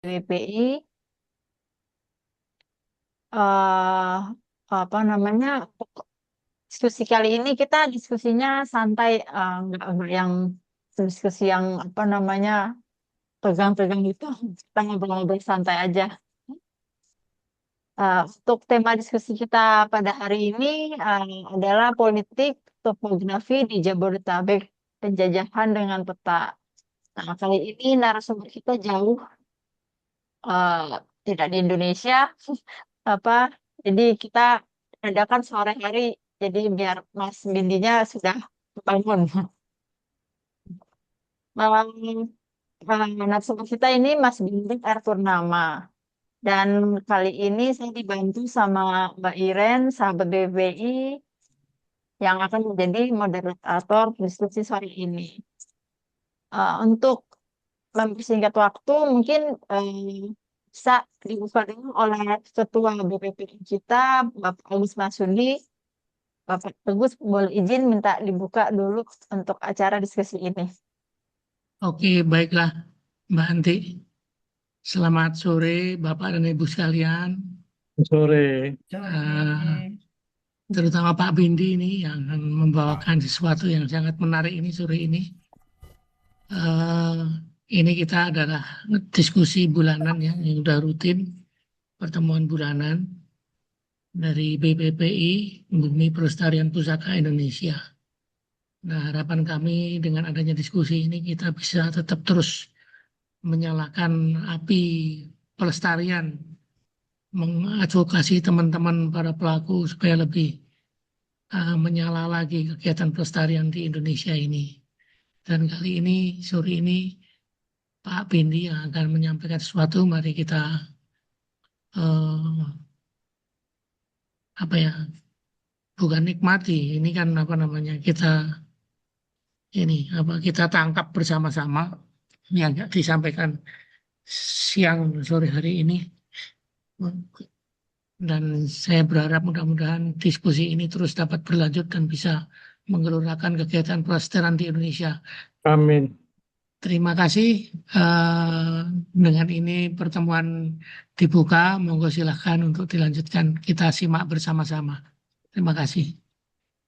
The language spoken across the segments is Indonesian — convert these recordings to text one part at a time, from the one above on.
BPI. eh Apa namanya, diskusi kali ini kita diskusinya santai, nggak yang diskusi yang apa namanya tegang-tegang gitu. Kita ngobrol-ngobrol santai aja. Untuk tema diskusi kita pada hari ini adalah politik topografi di Jabodetabek, penjajahan dengan peta. Nah, kali ini narasumber kita jauh, eh, tidak di Indonesia, apa? Jadi kita adakan sore hari. Jadi biar Mas Bindinya sudah bangun. Narasumber kita ini Mas Bindi R. Purnama. Dan kali ini saya dibantu sama Mbak Iren, sahabat BBI, yang akan menjadi moderator diskusi sore ini. Untuk mempersingkat waktu, mungkin bisa dibuka dulu oleh Ketua BPPI kita, Bapak Agus Masudi. Bapak Agus boleh izin minta dibuka dulu untuk acara diskusi ini. Oke, baiklah Mbak Anti. Selamat sore Bapak dan Ibu sekalian. Sore. Eh, Terutama Pak Bindi ini yang akan membawakan sesuatu yang sangat menarik ini sore ini. Eh, ini kita adalah diskusi bulanan ya, yang sudah rutin, pertemuan bulanan dari BPPI, Bumi Pelestarian Pusaka Indonesia. Nah, harapan kami dengan adanya diskusi ini kita bisa tetap terus menyalakan api pelestarian, mengadvokasi teman-teman para pelaku supaya lebih menyala lagi kegiatan pelestarian di Indonesia ini. Dan kali ini, sore ini, Pak Bindi yang akan menyampaikan sesuatu. Mari kita eh, apa ya, bukan nikmati, ini kan apa namanya, kita tangkap bersama-sama yang disampaikan siang sore hari ini. Dan saya berharap mudah-mudahan diskusi ini terus dapat berlanjut dan bisa menggelorakan kegiatan pelestarian di Indonesia. Amin. Terima kasih. Eh, dengan ini pertemuan dibuka. Monggo silahkan untuk dilanjutkan. Kita simak bersama-sama. Terima kasih.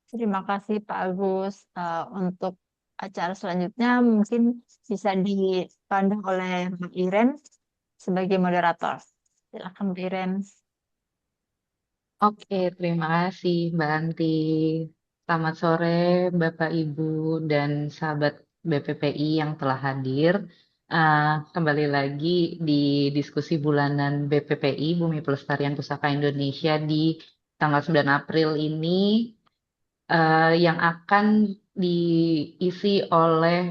Terima kasih Pak Agus. Untuk acara selanjutnya mungkin bisa dipandu oleh Mbak Iren sebagai moderator. Silakan Mbak Iren. Oke, terima kasih Mbak Anti. Selamat sore Bapak Ibu dan sahabat BPPI yang telah hadir. Kembali lagi di diskusi bulanan BPPI, Bumi Pelestarian Pusaka Indonesia di tanggal 9 April ini yang akan diisi oleh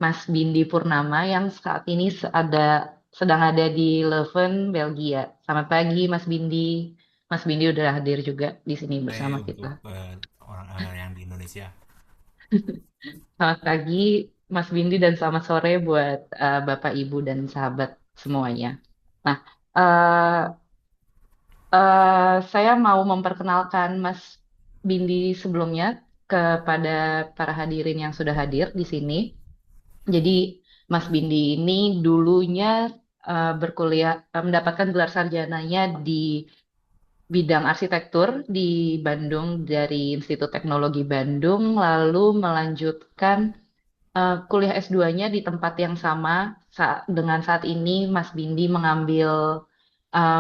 Mas Bindi Purnama yang saat ini sedang ada di Leuven, Belgia. Selamat pagi Mas Bindi. Mas Bindi udah hadir juga di sini bersama kita. Untuk orang yang di Indonesia. Selamat pagi Mas Bindi dan selamat sore buat Bapak Ibu dan sahabat semuanya. Nah, eh, saya mau memperkenalkan Mas Bindi sebelumnya kepada para hadirin yang sudah hadir di sini. Jadi Mas Bindi ini dulunya berkuliah, mendapatkan gelar sarjananya di bidang arsitektur di Bandung dari Institut Teknologi Bandung, lalu melanjutkan kuliah S2-nya di tempat yang sama dengan saat ini Mas Bindi mengambil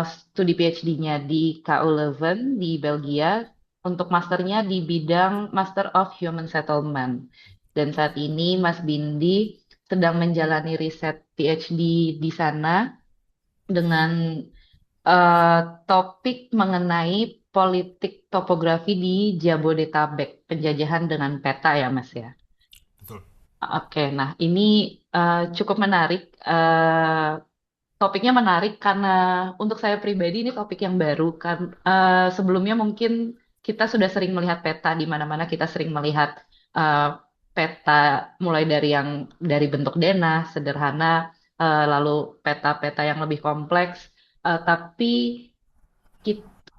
studi PhD-nya di KU Leuven di Belgia untuk masternya di bidang Master of Human Settlement. Dan saat ini Mas Bindi sedang menjalani riset PhD di sana dengan eh, topik mengenai politik topografi di Jabodetabek, penjajahan dengan peta ya Mas ya. Betul. Oke, nah ini cukup menarik. Topiknya menarik karena untuk saya pribadi ini topik yang baru kan. Sebelumnya mungkin kita sudah sering melihat peta di mana-mana kita sering melihat eh, peta mulai dari bentuk denah sederhana, lalu peta-peta yang lebih kompleks. Tapi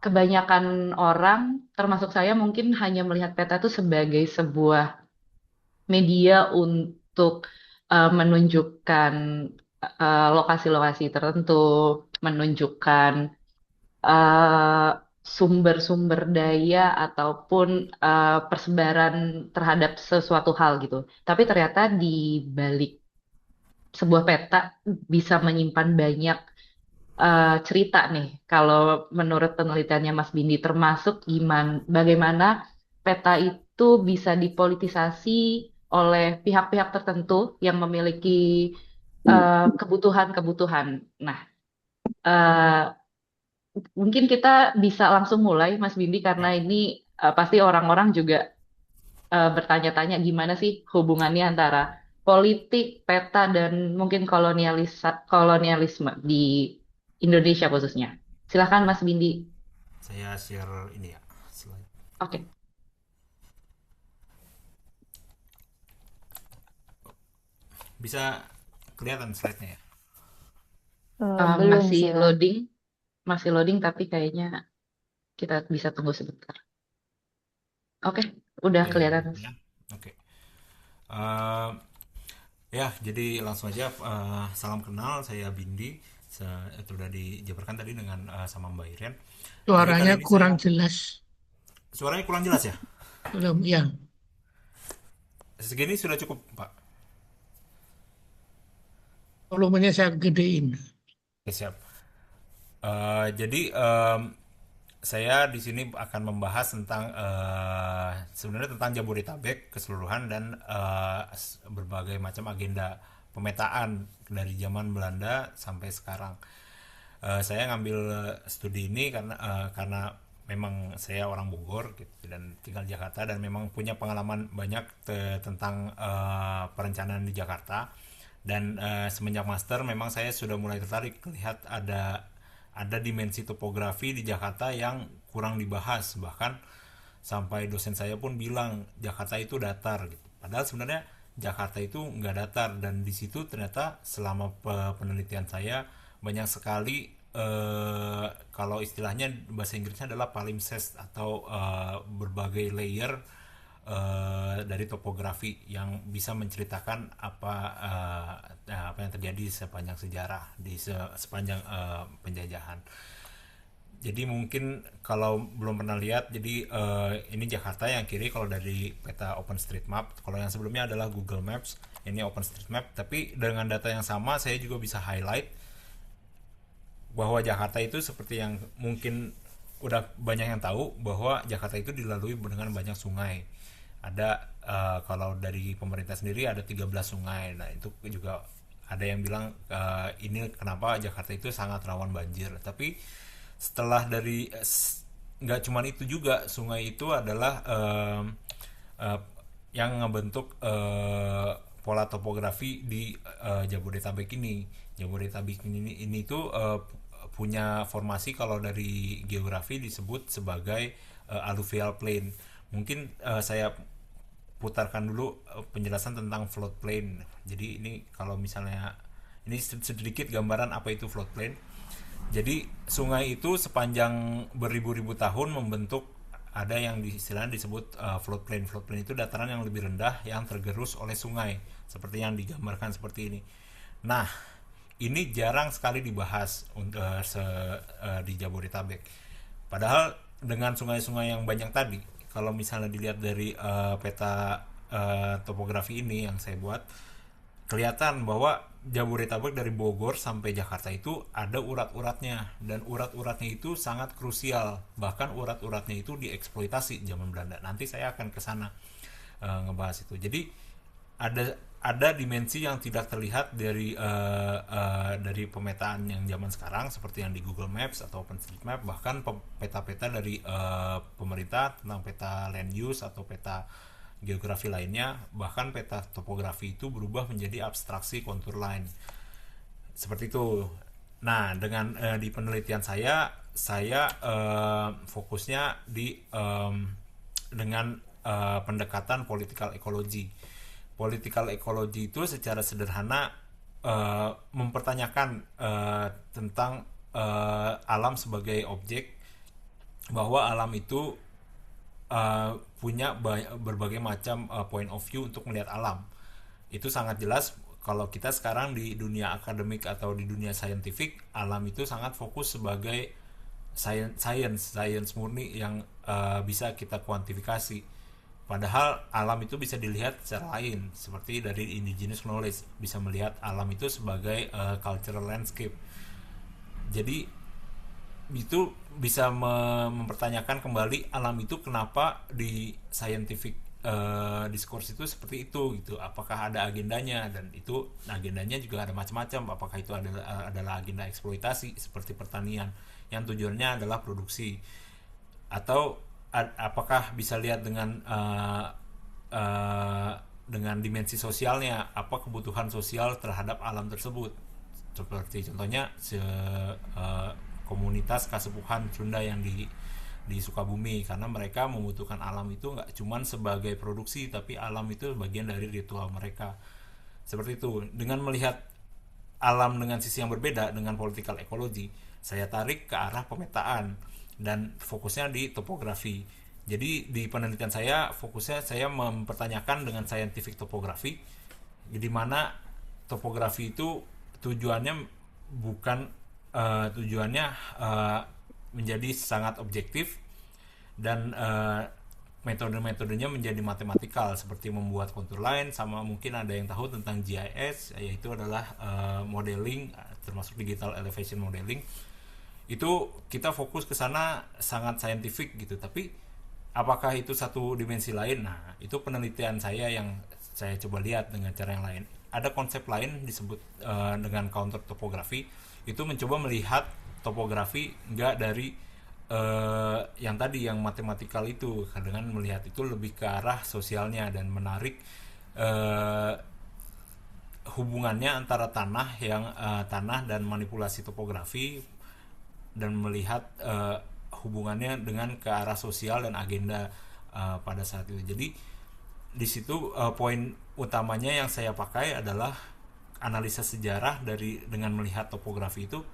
kebanyakan orang, termasuk saya, mungkin hanya melihat peta itu sebagai sebuah media untuk menunjukkan lokasi-lokasi tertentu, menunjukkan eh, sumber-sumber daya ataupun persebaran terhadap sesuatu hal gitu. Tapi ternyata di balik sebuah peta bisa menyimpan banyak cerita nih. Kalau menurut penelitiannya Mas Bindi, termasuk bagaimana peta itu bisa dipolitisasi oleh pihak-pihak tertentu yang memiliki kebutuhan-kebutuhan. Nah, eh, mungkin kita bisa langsung mulai, Mas Bindi, karena Ya, ini pasti orang-orang juga bertanya-tanya gimana sih hubungannya antara politik, peta, dan mungkin kolonialisme di Indonesia khususnya. Silakan Mas Bindi. saya share ini ya slide. Oke. Bisa kelihatan slide-nya ya? Belum Masih sih, Bang. loading, tapi kayaknya kita bisa tunggu sebentar. Oke, udah Oke, kelihatan, gitu Mas. ya. Oke. Eh, ya, jadi langsung aja, salam kenal, saya Bindi. Itu udah dijabarkan tadi dengan sama Mbak Iren. Jadi kali Suaranya ini kurang saya jelas. suaranya kurang jelas ya. Belum, ya. Segini sudah cukup, Pak. Volumenya saya gedein. Oke, siap. Jadi saya di sini akan membahas tentang sebenarnya tentang Jabodetabek keseluruhan dan berbagai macam agenda pemetaan dari zaman Belanda sampai sekarang. Saya ngambil studi ini karena memang saya orang Bogor gitu, dan tinggal di Jakarta dan memang punya pengalaman banyak tentang perencanaan di Jakarta. Dan semenjak master memang saya sudah mulai tertarik lihat ada dimensi topografi di Jakarta yang kurang dibahas, bahkan sampai dosen saya pun bilang Jakarta itu datar gitu. Padahal sebenarnya Jakarta itu nggak datar, dan di situ ternyata selama penelitian saya banyak sekali kalau istilahnya bahasa Inggrisnya adalah palimpsest atau berbagai layer dari topografi yang bisa menceritakan apa yang terjadi sepanjang sejarah sepanjang penjajahan. Jadi mungkin kalau belum pernah lihat, jadi ini Jakarta yang kiri kalau dari peta OpenStreetMap. Kalau yang sebelumnya adalah Google Maps, ini OpenStreetMap. Tapi dengan data yang sama saya juga bisa highlight bahwa Jakarta itu seperti yang mungkin udah banyak yang tahu, bahwa Jakarta itu dilalui dengan banyak sungai. Ada kalau dari pemerintah sendiri ada 13 sungai. Nah, itu juga ada yang bilang ini kenapa Jakarta itu sangat rawan banjir. Tapi setelah dari nggak cuma itu juga, sungai itu adalah eh, yang ngebentuk pola topografi di Jabodetabek ini. Jabodetabek ini tuh punya formasi kalau dari geografi disebut sebagai alluvial plain. Mungkin saya putarkan dulu penjelasan tentang floodplain. Jadi ini kalau misalnya ini sedikit gambaran apa itu floodplain. Jadi sungai itu sepanjang beribu-ribu tahun membentuk ada yang istilahnya disebut floodplain. Floodplain itu dataran yang lebih rendah yang tergerus oleh sungai, seperti yang digambarkan seperti ini. Nah, ini jarang sekali dibahas di Jabodetabek. Padahal dengan sungai-sungai yang banyak tadi, kalau misalnya dilihat dari peta topografi ini yang saya buat, kelihatan bahwa Jabodetabek dari Bogor sampai Jakarta itu ada urat-uratnya, dan urat-uratnya itu sangat krusial. Bahkan urat-uratnya itu dieksploitasi zaman Belanda. Nanti saya akan ke sana ngebahas itu. Jadi ada dimensi yang tidak terlihat dari pemetaan yang zaman sekarang seperti yang di Google Maps atau OpenStreetMap, bahkan peta-peta dari pemerintah tentang peta land use atau peta geografi lainnya, bahkan peta topografi itu berubah menjadi abstraksi kontur line seperti itu. Nah, dengan di penelitian saya fokusnya dengan pendekatan political ecology. Political ecology itu secara sederhana mempertanyakan tentang alam sebagai objek, bahwa alam itu punya berbagai macam point of view untuk melihat alam. Itu sangat jelas kalau kita sekarang di dunia akademik atau di dunia saintifik, alam itu sangat fokus sebagai science murni yang bisa kita kuantifikasi. Padahal alam itu bisa dilihat secara lain, seperti dari indigenous knowledge bisa melihat alam itu sebagai cultural landscape. Jadi itu bisa mempertanyakan kembali alam itu kenapa di scientific discourse itu seperti itu gitu. Apakah ada agendanya, dan itu agendanya juga ada macam-macam. Apakah itu adalah agenda eksploitasi seperti pertanian yang tujuannya adalah produksi, atau apakah bisa lihat dengan dimensi sosialnya, apa kebutuhan sosial terhadap alam tersebut. Seperti contohnya komunitas Kasepuhan Sunda yang di Sukabumi, karena mereka membutuhkan alam itu nggak cuman sebagai produksi, tapi alam itu bagian dari ritual mereka. Seperti itu. Dengan melihat alam dengan sisi yang berbeda dengan political ecology, saya tarik ke arah pemetaan dan fokusnya di topografi. Jadi di penelitian saya fokusnya saya mempertanyakan dengan scientific topografi, di mana topografi itu tujuannya menjadi sangat objektif, dan metode-metodenya menjadi matematikal, seperti membuat kontur line. Sama mungkin ada yang tahu tentang GIS, yaitu adalah modeling, termasuk digital elevation modeling. Itu kita fokus ke sana sangat scientific gitu. Tapi apakah itu satu dimensi lain? Nah, itu penelitian saya yang saya coba lihat dengan cara yang lain. Ada konsep lain disebut dengan counter topografi. Itu mencoba melihat topografi nggak dari yang tadi yang matematikal itu, dengan melihat itu lebih ke arah sosialnya dan menarik hubungannya antara tanah dan manipulasi topografi, dan melihat hubungannya dengan ke arah sosial dan agenda pada saat itu. Jadi di situ poin utamanya yang saya pakai adalah analisa sejarah dengan melihat topografi itu.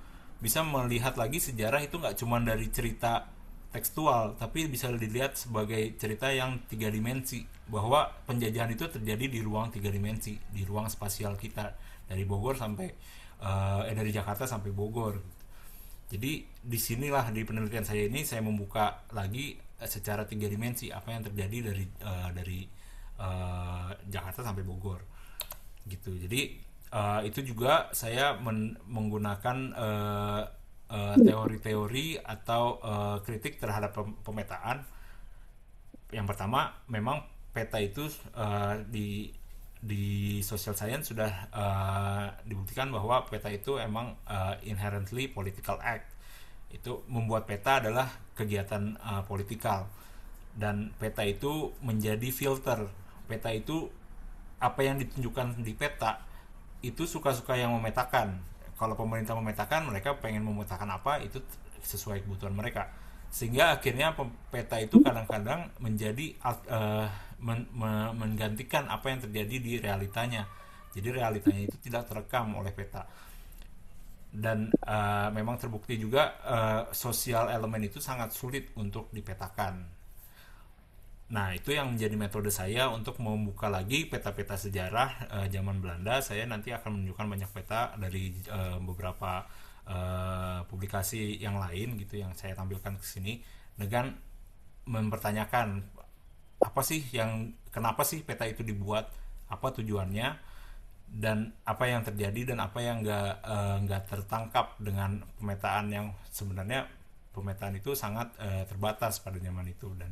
Bisa melihat lagi sejarah itu nggak cuma dari cerita tekstual, tapi bisa dilihat sebagai cerita yang 3 dimensi, bahwa penjajahan itu terjadi di ruang 3 dimensi, di ruang spasial kita, dari Bogor sampai dari Jakarta sampai Bogor. Jadi disinilah di penelitian saya ini saya membuka lagi secara 3 dimensi apa yang terjadi dari Jakarta sampai Bogor gitu. Jadi itu juga saya menggunakan teori-teori atau kritik terhadap pemetaan. Yang pertama, memang peta itu di social science sudah dibuktikan bahwa peta itu emang inherently political act. Itu membuat peta adalah kegiatan politikal, dan peta itu menjadi filter. Peta itu apa yang ditunjukkan di peta itu suka-suka yang memetakan. Kalau pemerintah memetakan, mereka pengen memetakan apa, itu sesuai kebutuhan mereka. Sehingga akhirnya peta itu kadang-kadang menjadi menggantikan apa yang terjadi di realitanya. Jadi realitanya itu tidak terekam oleh peta. Dan memang terbukti juga sosial elemen itu sangat sulit untuk dipetakan. Nah, itu yang menjadi metode saya untuk membuka lagi peta-peta sejarah zaman Belanda. Saya nanti akan menunjukkan banyak peta dari beberapa publikasi yang lain gitu yang saya tampilkan ke sini, dengan mempertanyakan kenapa sih peta itu dibuat, apa tujuannya, dan apa yang terjadi dan apa yang nggak tertangkap dengan pemetaan yang sebenarnya pemetaan itu sangat terbatas pada zaman itu, dan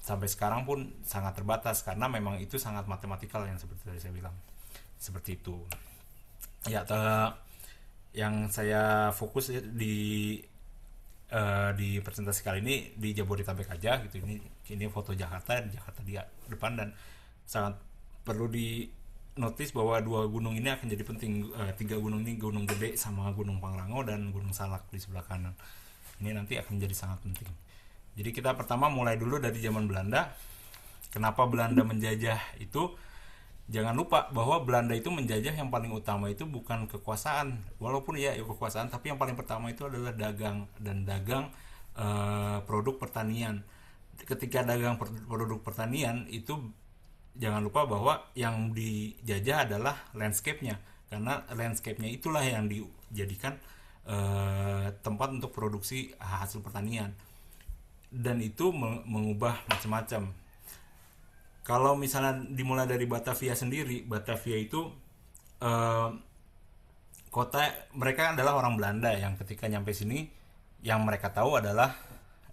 sampai sekarang pun sangat terbatas karena memang itu sangat matematikal yang seperti tadi saya bilang. Seperti itu. Ya, yang saya fokus di presentasi kali ini di Jabodetabek aja gitu. Ini foto Jakarta di depan, dan sangat perlu di notice bahwa 2 gunung ini akan jadi penting. 3 gunung ini, Gunung Gede sama Gunung Pangrango dan Gunung Salak di sebelah kanan. Ini nanti akan jadi sangat penting. Jadi kita pertama mulai dulu dari zaman Belanda. Kenapa Belanda menjajah itu? Jangan lupa bahwa Belanda itu menjajah, yang paling utama itu bukan kekuasaan. Walaupun ya kekuasaan, tapi yang paling pertama itu adalah dagang, dan dagang produk pertanian. Ketika dagang produk pertanian itu jangan lupa bahwa yang dijajah adalah landscape-nya, karena landscape-nya itulah yang dijadikan tempat untuk produksi hasil pertanian, dan itu mengubah macam-macam. Kalau misalnya dimulai dari Batavia sendiri, Batavia itu eh, kota, mereka adalah orang Belanda yang ketika nyampe sini, yang mereka tahu adalah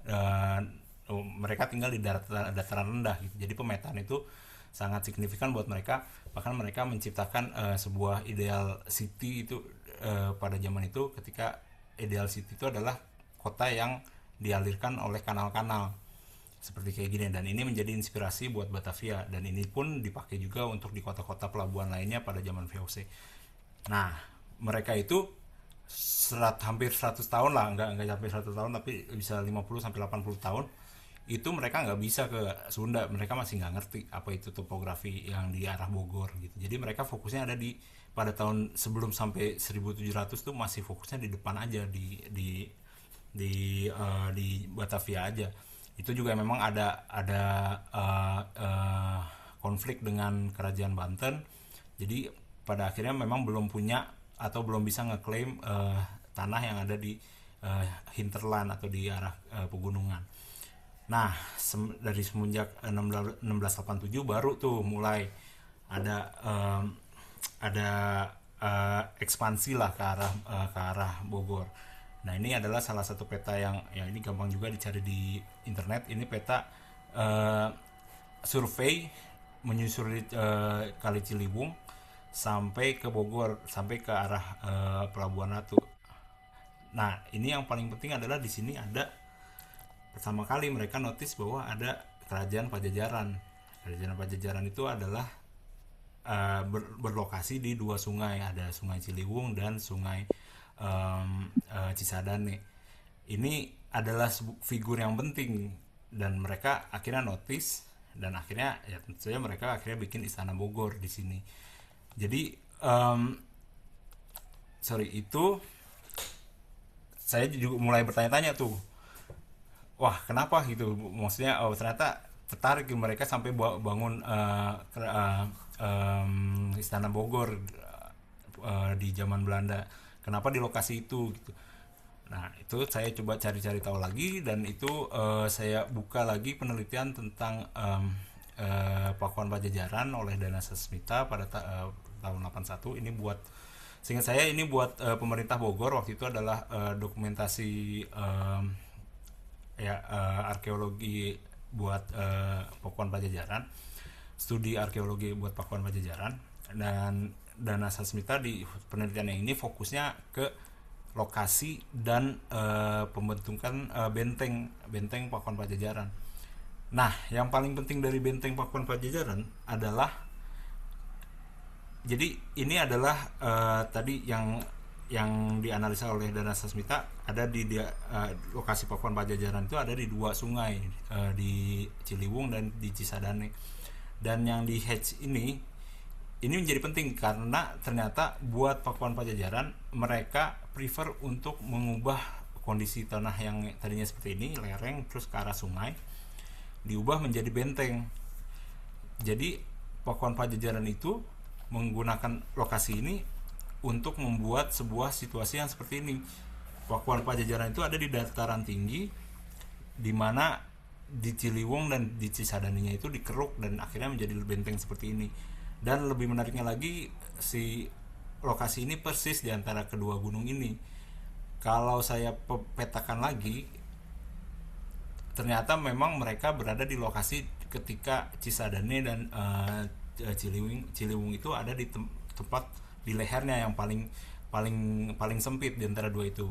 eh, mereka tinggal di dataran rendah gitu. Jadi pemetaan itu sangat signifikan buat mereka. Bahkan mereka menciptakan sebuah ideal city itu pada zaman itu, ketika ideal city itu adalah kota yang dialirkan oleh kanal-kanal seperti kayak gini, dan ini menjadi inspirasi buat Batavia, dan ini pun dipakai juga untuk di kota-kota pelabuhan lainnya pada zaman VOC. Nah, mereka itu hampir 100 tahun lah, nggak sampai 100 tahun, tapi bisa 50 sampai 80 tahun itu mereka nggak bisa ke Sunda, mereka masih nggak ngerti apa itu topografi yang di arah Bogor gitu. Jadi mereka fokusnya ada di pada tahun sebelum sampai 1700 tuh masih fokusnya di depan aja, di Batavia aja. Itu juga memang ada konflik dengan kerajaan Banten. Jadi pada akhirnya memang belum punya atau belum bisa ngeklaim tanah yang ada di hinterland atau di arah pegunungan. Nah, dari semenjak 1687 baru tuh mulai ada ekspansi lah ke arah Bogor. Nah, ini adalah salah satu peta yang ini gampang juga dicari di internet. Ini peta survei menyusuri Kali Ciliwung sampai ke Bogor, sampai ke arah Pelabuhan Ratu. Nah, ini yang paling penting adalah di sini ada pertama kali mereka notice bahwa ada Kerajaan Pajajaran. Kerajaan Pajajaran itu adalah berlokasi di dua sungai, ada Sungai Ciliwung dan Sungai Cisadane. Ini adalah figur yang penting, dan mereka akhirnya notice, dan akhirnya ya tentu saja mereka akhirnya bikin Istana Bogor di sini. Jadi itu saya juga mulai bertanya-tanya tuh, wah kenapa gitu, maksudnya ternyata tertarik mereka sampai bangun Istana Bogor di zaman Belanda, kenapa di lokasi itu gitu. Nah, itu saya coba cari-cari tahu lagi, dan itu saya buka lagi penelitian tentang Pakuan Pajajaran oleh Dana Sasmita pada tahun 81. Ini buat, seingat saya ini buat pemerintah Bogor waktu itu adalah dokumentasi arkeologi buat Pakuan Pajajaran, studi arkeologi buat Pakuan Pajajaran. Dan Dana Sasmita di penelitian yang ini fokusnya ke lokasi dan pembentukan benteng Pakuan Pajajaran. Nah, yang paling penting dari benteng Pakuan Pajajaran adalah, jadi ini adalah tadi yang dianalisa oleh Dana Sasmita, ada di lokasi Pakuan Pajajaran itu ada di dua sungai, di Ciliwung dan di Cisadane. Dan yang di hatch ini menjadi penting karena ternyata buat Pakuan Pajajaran mereka prefer untuk mengubah kondisi tanah yang tadinya seperti ini, lereng terus ke arah sungai, diubah menjadi benteng. Jadi Pakuan Pajajaran itu menggunakan lokasi ini untuk membuat sebuah situasi yang seperti ini. Pakuan Pajajaran itu ada di dataran tinggi, di mana di Ciliwung dan di Cisadane-nya itu dikeruk dan akhirnya menjadi benteng seperti ini. Dan lebih menariknya lagi, si lokasi ini persis di antara kedua gunung ini. Kalau saya petakan lagi, ternyata memang mereka berada di lokasi ketika Cisadane dan Ciliwung itu ada di tempat di lehernya yang paling sempit di antara dua itu.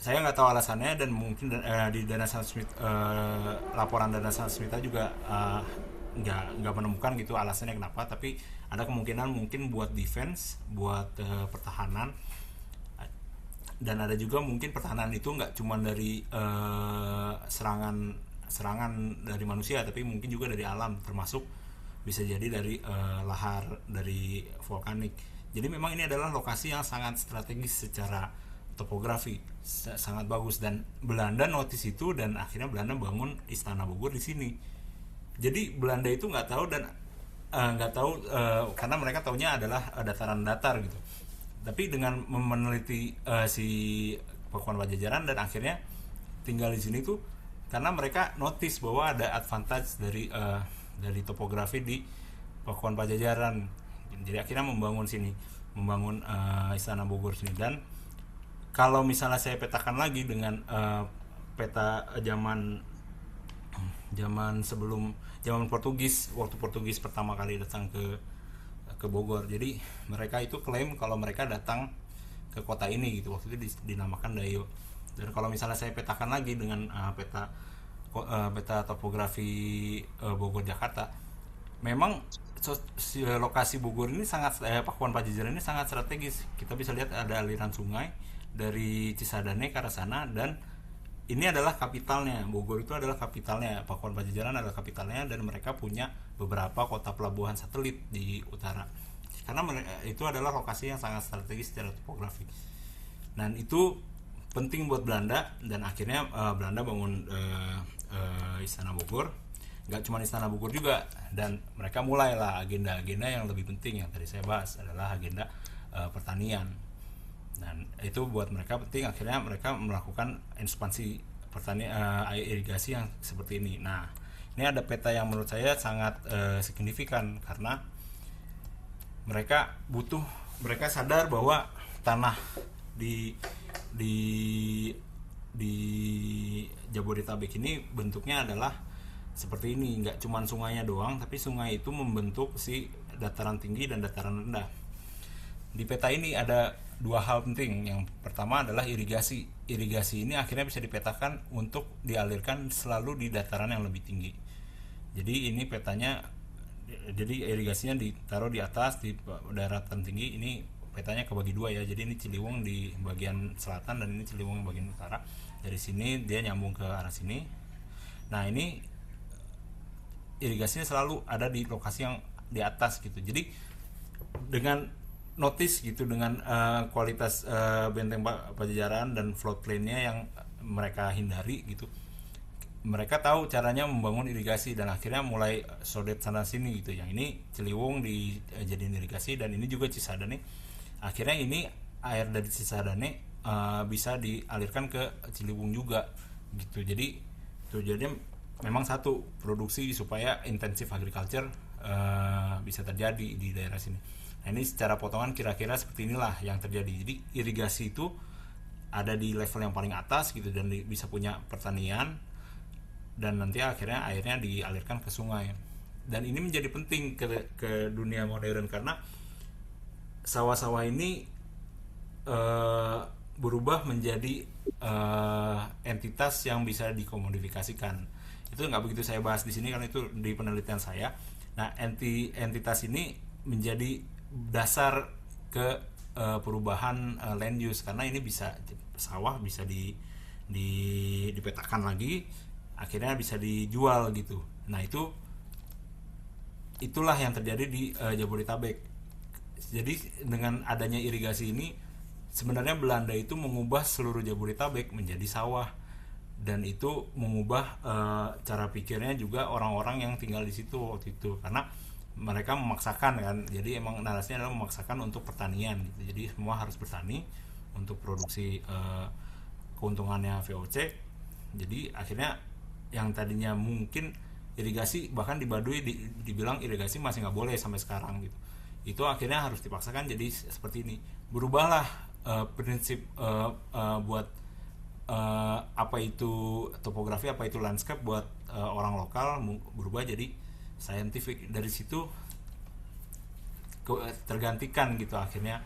Saya nggak tahu alasannya, dan mungkin di Dana Sasmita, laporan Dana Sasmita juga nggak menemukan gitu alasannya kenapa, tapi ada kemungkinan mungkin buat defense, buat pertahanan, dan ada juga mungkin pertahanan itu nggak cuma dari serangan dari manusia, tapi mungkin juga dari alam, termasuk bisa jadi dari lahar dari vulkanik. Jadi memang ini adalah lokasi yang sangat strategis secara topografi, sangat bagus, dan Belanda notice itu, dan akhirnya Belanda bangun Istana Bogor di sini. Jadi Belanda itu nggak tahu, dan nggak tahu, karena mereka taunya adalah dataran datar gitu. Tapi dengan meneliti si Pakuan Pajajaran dan akhirnya tinggal di sini tuh karena mereka notice bahwa ada advantage dari topografi di Pakuan Pajajaran. Jadi akhirnya membangun Istana Bogor sini. Dan kalau misalnya saya petakan lagi dengan peta zaman Portugis, waktu Portugis pertama kali datang ke Bogor. Jadi mereka itu klaim kalau mereka datang ke kota ini gitu. Waktu itu dinamakan Dayo. Dan kalau misalnya saya petakan lagi dengan peta topografi Bogor Jakarta, memang lokasi Bogor ini Pakuan Pajajaran ini sangat strategis. Kita bisa lihat ada aliran sungai dari Cisadane ke arah sana, dan ini adalah kapitalnya. Bogor itu adalah kapitalnya, Pakuan Pajajaran adalah kapitalnya, dan mereka punya beberapa kota pelabuhan satelit di utara. Karena itu adalah lokasi yang sangat strategis secara topografi. Dan itu penting buat Belanda, dan akhirnya Belanda bangun Istana Bogor. Gak cuma Istana Bogor juga, dan mereka mulailah agenda-agenda yang lebih penting yang tadi saya bahas adalah agenda pertanian. Dan itu buat mereka penting, akhirnya mereka melakukan ekspansi pertanian, irigasi yang seperti ini. Nah, ini ada peta yang menurut saya sangat signifikan karena mereka sadar bahwa tanah di Jabodetabek ini bentuknya adalah seperti ini, nggak cuma sungainya doang, tapi sungai itu membentuk si dataran tinggi dan dataran rendah. Di peta ini ada dua hal penting. Yang pertama adalah irigasi. Irigasi ini akhirnya bisa dipetakan untuk dialirkan selalu di dataran yang lebih tinggi. Jadi ini petanya, jadi irigasinya ditaruh di atas di daratan tinggi. Ini petanya kebagi dua ya. Jadi ini Ciliwung di bagian selatan dan ini Ciliwung bagian utara. Dari sini dia nyambung ke arah sini. Nah, ini irigasinya selalu ada di lokasi yang di atas gitu. Jadi dengan notice gitu, dengan kualitas benteng Pajajaran dan floodplain-nya yang mereka hindari gitu, mereka tahu caranya membangun irigasi dan akhirnya mulai sodet sana sini gitu. Yang ini Ciliwung dijadiin irigasi, dan ini juga Cisadane. Akhirnya ini air dari Cisadane bisa dialirkan ke Ciliwung juga gitu. Jadi tujuannya memang satu, produksi supaya intensif agriculture bisa terjadi di daerah sini. Nah, ini secara potongan kira-kira seperti inilah yang terjadi. Jadi irigasi itu ada di level yang paling atas gitu, dan bisa punya pertanian, dan nanti akhirnya airnya dialirkan ke sungai. Dan ini menjadi penting ke dunia modern karena sawah-sawah ini berubah menjadi entitas yang bisa dikomodifikasikan. Itu nggak begitu saya bahas di sini karena itu di penelitian saya. Nah, entitas ini menjadi dasar ke perubahan land use, karena ini bisa sawah bisa dipetakan lagi, akhirnya bisa dijual gitu. Nah, itulah yang terjadi di Jabodetabek. Jadi dengan adanya irigasi ini sebenarnya Belanda itu mengubah seluruh Jabodetabek menjadi sawah, dan itu mengubah cara pikirnya juga orang-orang yang tinggal di situ waktu itu, karena mereka memaksakan kan. Jadi emang narasinya adalah memaksakan untuk pertanian gitu. Jadi semua harus bertani untuk produksi keuntungannya VOC. Jadi akhirnya yang tadinya mungkin irigasi, bahkan di Baduy dibilang irigasi masih nggak boleh sampai sekarang gitu, itu akhirnya harus dipaksakan jadi seperti ini. Berubahlah prinsip buat apa itu topografi, apa itu landscape buat orang lokal, berubah jadi scientific. Dari situ tergantikan gitu akhirnya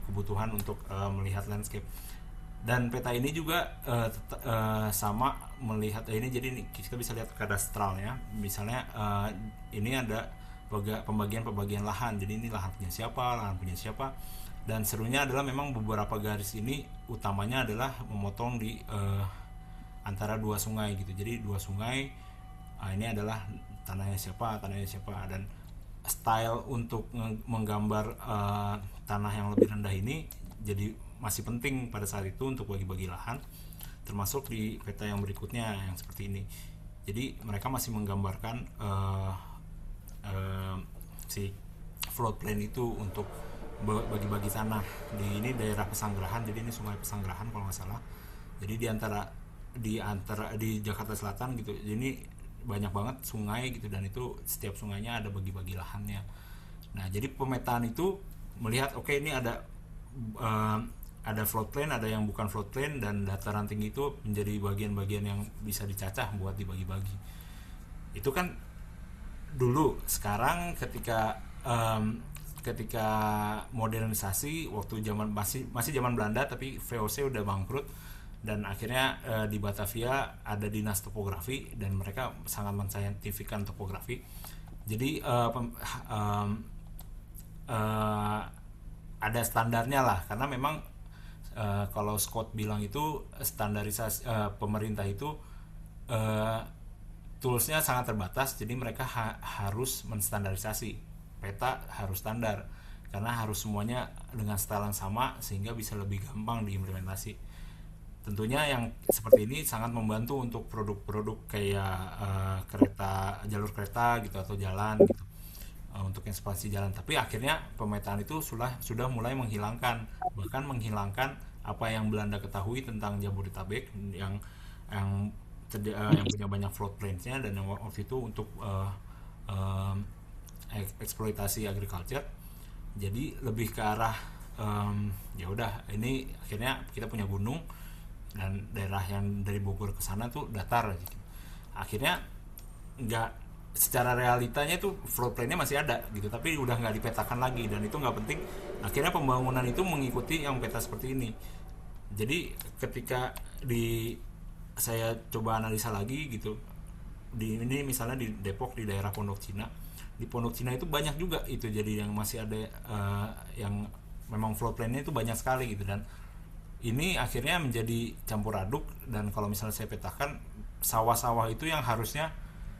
kebutuhan untuk melihat landscape. Dan peta ini juga sama melihat ini. Jadi ini kita bisa lihat kadastralnya. Misalnya ini ada pembagian lahan. Jadi ini lahan punya siapa. Dan serunya adalah memang beberapa garis ini utamanya adalah memotong di antara dua sungai gitu. Jadi dua sungai, ini adalah tanahnya siapa. Dan style untuk menggambar tanah yang lebih rendah ini jadi masih penting pada saat itu untuk bagi-bagi lahan, termasuk di peta yang berikutnya yang seperti ini. Jadi mereka masih menggambarkan eh, si floodplain itu untuk bagi-bagi tanah ini daerah Pesanggerahan, jadi ini Sungai Pesanggerahan kalau nggak salah. Jadi di Jakarta Selatan gitu, jadi ini banyak banget sungai gitu, dan itu setiap sungainya ada bagi-bagi lahannya. Nah, jadi pemetaan itu melihat oke, ini ada floodplain, ada yang bukan floodplain, dan dataran tinggi itu menjadi bagian-bagian yang bisa dicacah buat dibagi-bagi. Itu kan dulu. Sekarang ketika modernisasi, waktu zaman masih zaman Belanda tapi VOC udah bangkrut, dan akhirnya di Batavia ada dinas topografi dan mereka sangat mensaintifikkan topografi. Jadi ada standarnya lah, karena memang kalau Scott bilang itu standarisasi, pemerintah itu toolsnya sangat terbatas, jadi mereka harus menstandarisasi peta, harus standar, karena harus semuanya dengan style yang sama sehingga bisa lebih gampang diimplementasi. Tentunya yang seperti ini sangat membantu untuk produk-produk kayak jalur kereta gitu atau jalan gitu, untuk ekspansi jalan. Tapi akhirnya pemetaan itu sudah mulai menghilangkan apa yang Belanda ketahui tentang Jabodetabek yang punya banyak floodplains-nya, dan yang waktu itu untuk eksploitasi agriculture. Jadi lebih ke arah ya udah, ini akhirnya kita punya gunung, dan daerah yang dari Bogor ke sana tuh datar gitu. Akhirnya nggak, secara realitanya itu floodplainnya masih ada gitu, tapi udah nggak dipetakan lagi, dan itu nggak penting. Akhirnya pembangunan itu mengikuti yang peta seperti ini. Jadi ketika saya coba analisa lagi gitu, ini misalnya di Depok, di daerah Pondok Cina, di Pondok Cina itu banyak juga itu, jadi yang masih ada yang memang floodplainnya itu banyak sekali gitu, dan ini akhirnya menjadi campur aduk. Dan kalau misalnya saya petakan, sawah-sawah itu yang harusnya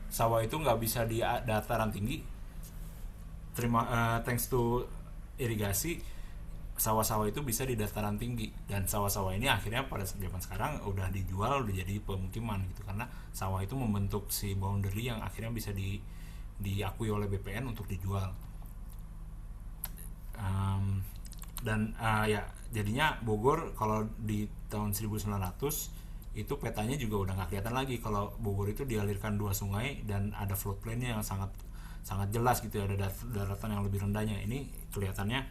sawah itu nggak bisa di dataran tinggi, thanks to irigasi, sawah-sawah itu bisa di dataran tinggi, dan sawah-sawah ini akhirnya pada zaman sekarang udah dijual, udah jadi pemukiman gitu, karena sawah itu membentuk si boundary yang akhirnya bisa diakui oleh BPN untuk dijual. Dan ya jadinya Bogor kalau di tahun 1900 itu petanya juga udah nggak kelihatan lagi kalau Bogor itu dialirkan 2 sungai dan ada floodplainnya yang sangat jelas gitu, ada daratan yang lebih rendahnya. Ini kelihatannya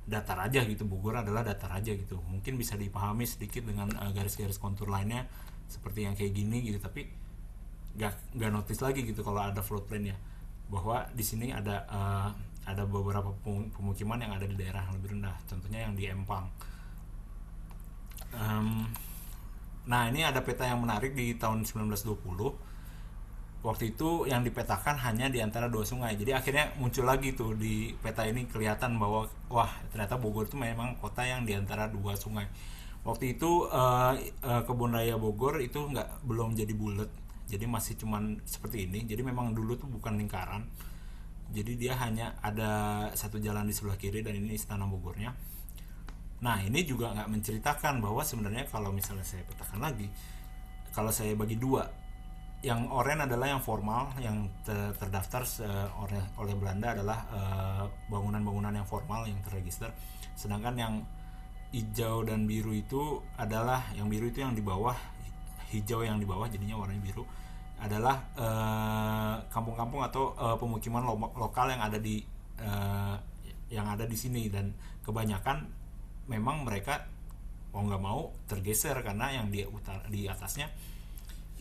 datar aja gitu, Bogor adalah datar aja gitu, mungkin bisa dipahami sedikit dengan garis-garis kontur lainnya seperti yang kayak gini gitu, tapi nggak notice lagi gitu kalau ada floodplainnya, bahwa di sini ada beberapa pemukiman yang ada di daerah yang lebih rendah, contohnya yang di Empang. Nah, ini ada peta yang menarik di tahun 1920. Waktu itu yang dipetakan hanya di antara 2 sungai. Jadi akhirnya muncul lagi tuh di peta ini, kelihatan bahwa wah, ternyata Bogor itu memang kota yang di antara 2 sungai. Waktu itu kebun raya Bogor itu belum jadi bulat, jadi masih cuman seperti ini. Jadi memang dulu tuh bukan lingkaran. Jadi dia hanya ada satu jalan di sebelah kiri, dan ini Istana Bogornya. Nah, ini juga nggak menceritakan bahwa sebenarnya kalau misalnya saya petakan lagi, kalau saya bagi 2, yang oranye adalah yang formal, yang terdaftar oleh Belanda adalah bangunan-bangunan yang formal yang terregister, sedangkan yang hijau dan biru itu adalah, yang biru itu yang di bawah, hijau yang di bawah, jadinya warnanya biru, adalah kampung-kampung atau pemukiman lokal yang ada di sini, dan kebanyakan memang mereka mau nggak mau tergeser karena yang di atasnya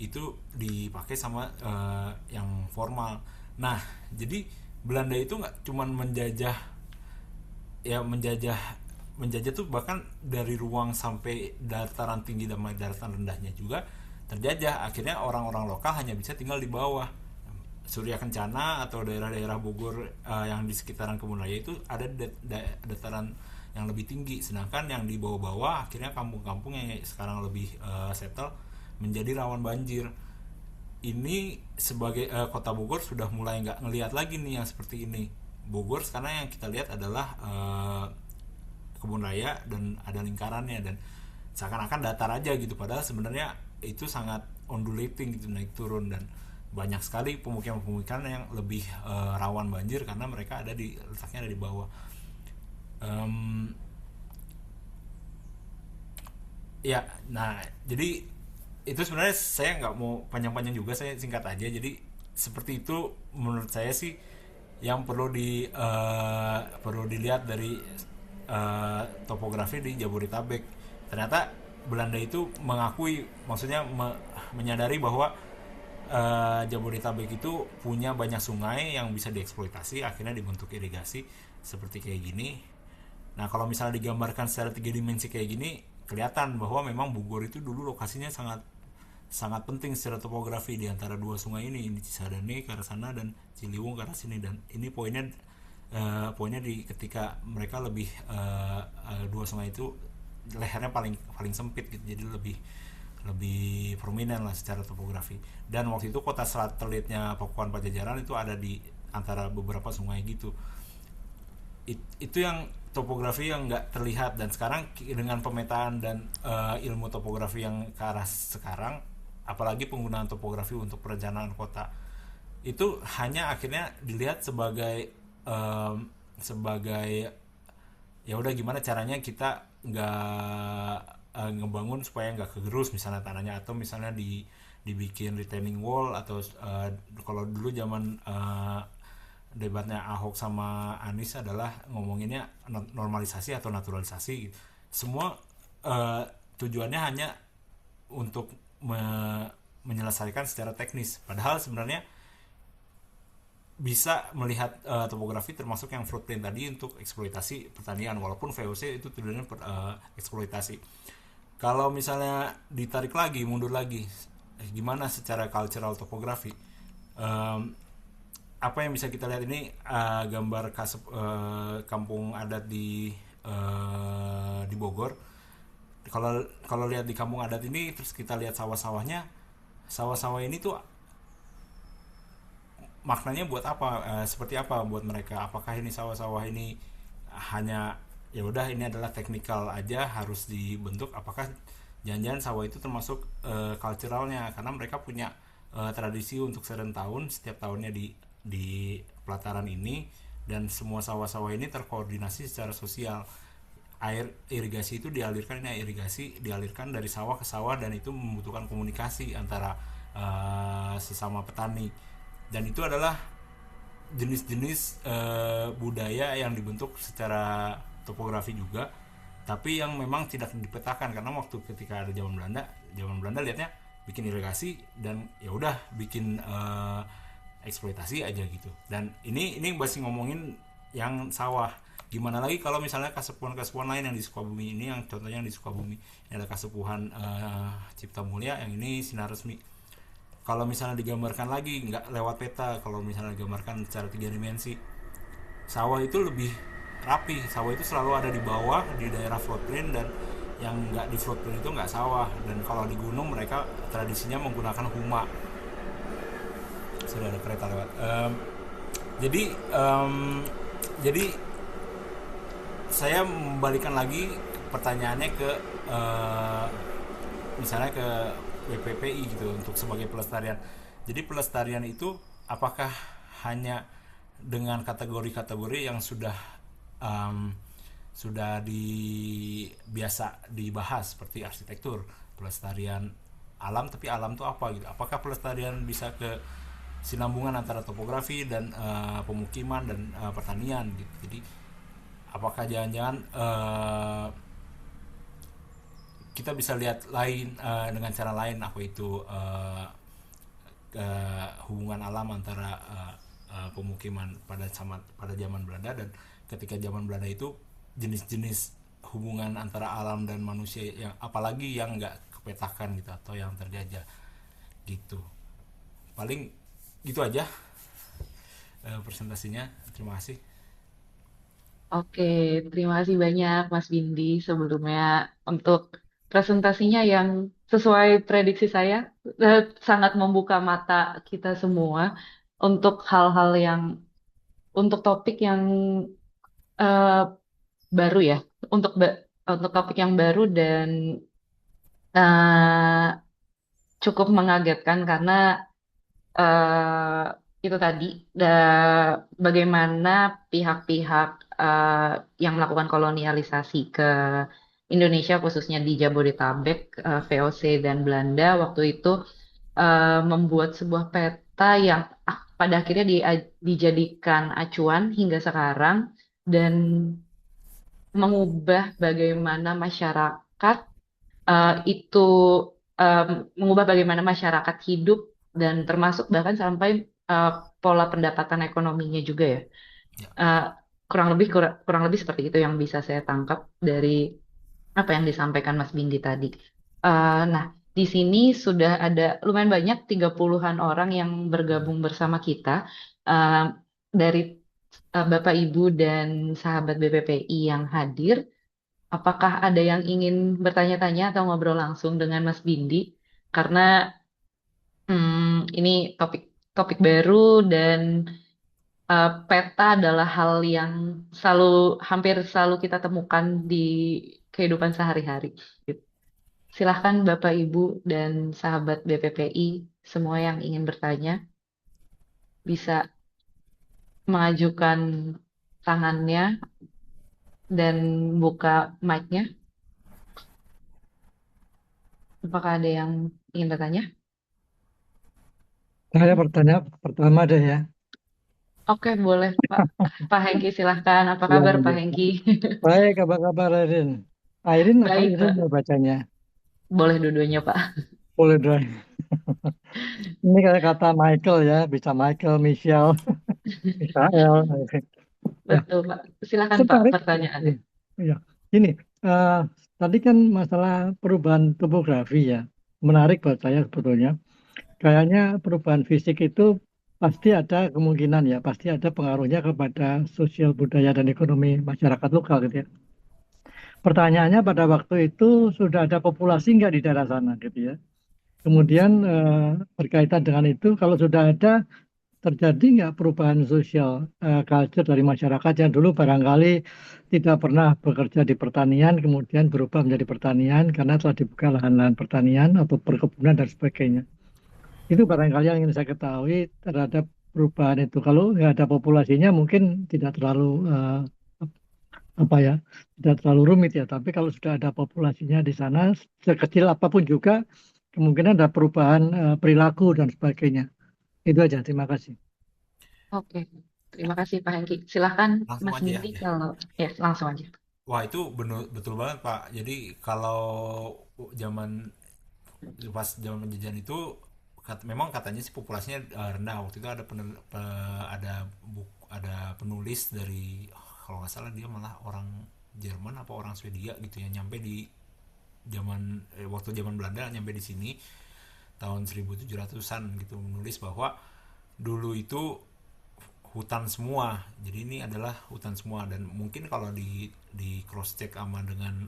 itu dipakai sama yang formal. Nah, jadi Belanda itu nggak cuman menjajah tuh, bahkan dari ruang sampai dataran tinggi dan dataran rendahnya juga terjajah. Akhirnya orang-orang lokal hanya bisa tinggal di bawah. Surya Kencana atau daerah-daerah Bogor yang di sekitaran kebun raya itu ada dataran yang lebih tinggi, sedangkan yang di bawah-bawah akhirnya kampung-kampung yang sekarang lebih settle menjadi rawan banjir. Ini sebagai kota Bogor sudah mulai nggak ngelihat lagi nih yang seperti ini. Bogor sekarang yang kita lihat adalah kebun raya dan ada lingkarannya, dan seakan-akan datar aja gitu, padahal sebenarnya itu sangat undulating gitu, naik turun. Dan banyak sekali pemukiman-pemukiman yang lebih rawan banjir karena mereka letaknya ada di bawah. Em, Ya, nah jadi itu sebenarnya saya nggak mau panjang-panjang juga, saya singkat aja. Jadi seperti itu menurut saya sih yang perlu dilihat dari topografi di Jabodetabek. Ternyata Belanda itu mengakui, maksudnya menyadari bahwa Jabodetabek itu punya banyak sungai yang bisa dieksploitasi, akhirnya dibentuk irigasi seperti kayak gini. Nah, kalau misalnya digambarkan secara tiga dimensi kayak gini, kelihatan bahwa memang Bogor itu dulu lokasinya sangat sangat penting secara topografi di antara dua sungai ini Cisadane ke arah sana dan Ciliwung ke arah sini. Dan ini poinnya di ketika mereka lebih dua sungai itu lehernya paling paling sempit gitu, jadi lebih lebih prominent lah secara topografi. Dan waktu itu kota satelitnya Pakuan Pajajaran itu ada di antara beberapa sungai gitu. Itu yang topografi yang nggak terlihat. Dan sekarang dengan pemetaan dan ilmu topografi yang ke arah sekarang, apalagi penggunaan topografi untuk perencanaan kota, itu hanya akhirnya dilihat sebagai sebagai ya udah gimana caranya kita nggak ngebangun supaya nggak kegerus misalnya tanahnya, atau misalnya dibikin retaining wall, atau kalau dulu zaman debatnya Ahok sama Anies adalah ngomonginnya normalisasi atau naturalisasi. Semua tujuannya hanya untuk menyelesaikan secara teknis, padahal sebenarnya bisa melihat topografi termasuk yang floodplain tadi untuk eksploitasi pertanian, walaupun VOC itu tujuannya eksploitasi. Kalau misalnya ditarik lagi, mundur lagi, gimana secara cultural topografi, apa yang bisa kita lihat ini gambar kampung adat di Bogor. Kalau lihat di kampung adat ini terus kita lihat sawah-sawahnya, sawah-sawah ini tuh maknanya buat apa, seperti apa buat mereka? Apakah ini sawah-sawah ini hanya ya udah ini adalah teknikal aja harus dibentuk? Apakah jangan-jangan sawah itu termasuk culturalnya, karena mereka punya tradisi untuk serentahun setiap tahunnya di pelataran ini, dan semua sawah-sawah ini terkoordinasi secara sosial. Air irigasi itu dialirkan dari sawah ke sawah, dan itu membutuhkan komunikasi antara sesama petani. Dan itu adalah jenis-jenis budaya yang dibentuk secara topografi juga, tapi yang memang tidak dipetakan, karena waktu ketika ada zaman Belanda lihatnya bikin irigasi dan ya udah bikin eksploitasi aja gitu. Dan ini masih ngomongin yang sawah. Gimana lagi kalau misalnya kasepuhan lain yang di Sukabumi ini, yang contohnya yang di Sukabumi ini ada kasepuhan Cipta Mulia, yang ini Sinar Resmi. Kalau misalnya digambarkan lagi nggak lewat peta, kalau misalnya digambarkan secara tiga dimensi, sawah itu lebih rapi. Sawah itu selalu ada di bawah di daerah floodplain, dan yang nggak di floodplain itu nggak sawah. Dan kalau di gunung mereka tradisinya menggunakan huma. Sudah ada kereta lewat. Jadi saya membalikan lagi pertanyaannya ke misalnya ke BPPI gitu, untuk sebagai pelestarian. Jadi pelestarian itu apakah hanya dengan kategori-kategori yang sudah biasa dibahas seperti arsitektur, pelestarian alam, tapi alam itu apa gitu? Apakah pelestarian bisa ke sinambungan antara topografi dan pemukiman dan pertanian gitu? Jadi apakah jangan-jangan kita bisa lihat dengan cara lain, apa itu hubungan alam antara pemukiman pada zaman Belanda, dan ketika zaman Belanda itu jenis-jenis hubungan antara alam dan manusia yang apalagi yang nggak kepetakan gitu, atau yang terjajah gitu. Paling gitu aja presentasinya. Terima kasih. Oke, terima kasih banyak Mas Bindi sebelumnya untuk presentasinya yang sesuai prediksi saya sangat membuka mata kita semua untuk hal-hal yang untuk topik yang eh, baru ya, untuk untuk topik yang baru dan eh, cukup mengagetkan karena eh, itu tadi bagaimana pihak-pihak eh, yang melakukan kolonialisasi ke Indonesia khususnya di Jabodetabek, VOC dan Belanda waktu itu membuat sebuah peta yang pada akhirnya dijadikan acuan hingga sekarang dan mengubah bagaimana masyarakat itu em, mengubah bagaimana masyarakat hidup dan termasuk bahkan sampai eh, pola pendapatan ekonominya juga ya. Ya. Eh, kurang lebih seperti itu yang bisa saya tangkap dari apa yang disampaikan Mas Bindi tadi. Nah, di sini sudah ada lumayan banyak 30-an orang yang bergabung bersama kita eh, dari Bapak Ibu dan sahabat BPPI yang hadir. Apakah ada yang ingin bertanya-tanya atau ngobrol langsung dengan Mas Bindi? Karena ini topik topik baru dan peta adalah hal yang selalu hampir selalu kita temukan di kehidupan sehari-hari. Gitu. Silahkan Bapak Ibu dan sahabat BPPI semua yang ingin bertanya bisa mengajukan tangannya dan buka mic-nya. Apakah ada yang ingin bertanya? Saya bertanya pertama deh ya. Oke, boleh Pak. Pak Hengki silahkan. Apa Ya, kabar Pak ya. Hengki? Baik, apa kabar Airin? Airin apa Baik Irin ya Pak. bacanya? Boleh dua-duanya Pak. Boleh dong. Ini kayak kata Michael ya, bisa Michael, Michelle, Michael. Ya, Betul Pak. Silahkan Pak tertarik. pertanyaannya. Ya, ya. Ini eh, tadi kan masalah perubahan topografi ya, menarik buat saya sebetulnya. Kayaknya perubahan fisik itu pasti ada kemungkinan ya, pasti ada pengaruhnya kepada sosial budaya dan ekonomi masyarakat lokal gitu ya. Pertanyaannya pada waktu itu sudah ada populasi nggak di daerah sana gitu ya. Kemudian berkaitan dengan itu, kalau sudah ada terjadi nggak perubahan sosial culture dari masyarakat yang dulu barangkali tidak pernah bekerja di pertanian, kemudian berubah menjadi pertanian karena telah dibuka lahan-lahan pertanian atau perkebunan dan sebagainya. Itu barangkali yang ingin saya ketahui terhadap perubahan itu. Kalau nggak ada populasinya mungkin tidak terlalu apa ya, tidak terlalu rumit ya. Tapi kalau sudah ada populasinya di sana, sekecil apapun juga kemungkinan ada perubahan perilaku dan sebagainya. Itu aja. Terima kasih. Oke. Terima kasih Pak Hengki. Silahkan Langsung Mas aja ya. Bindi kalau ya langsung aja. Wah, itu betul banget, Pak. Jadi kalau zaman pas zaman penjajahan itu memang katanya sih populasinya rendah. Waktu itu ada penulis dari, kalau nggak salah dia malah orang Jerman apa orang Swedia gitu ya, nyampe di waktu zaman Belanda, nyampe di sini tahun 1700-an gitu, menulis bahwa dulu itu hutan semua. Jadi ini adalah hutan semua, dan mungkin kalau di cross check sama dengan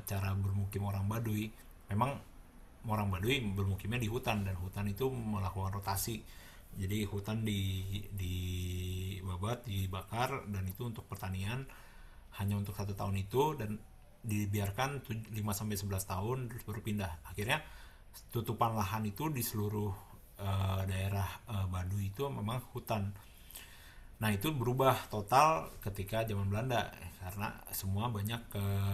cara bermukim orang Baduy, memang orang Baduy bermukimnya di hutan, dan hutan itu melakukan rotasi. Jadi hutan dibabat, dibakar, dan itu untuk pertanian hanya untuk 1 tahun itu, dan dibiarkan 5 sampai 11 tahun terus baru pindah. Akhirnya tutupan lahan itu di seluruh daerah Baduy itu memang hutan. Nah, itu berubah total ketika zaman Belanda, karena semua banyak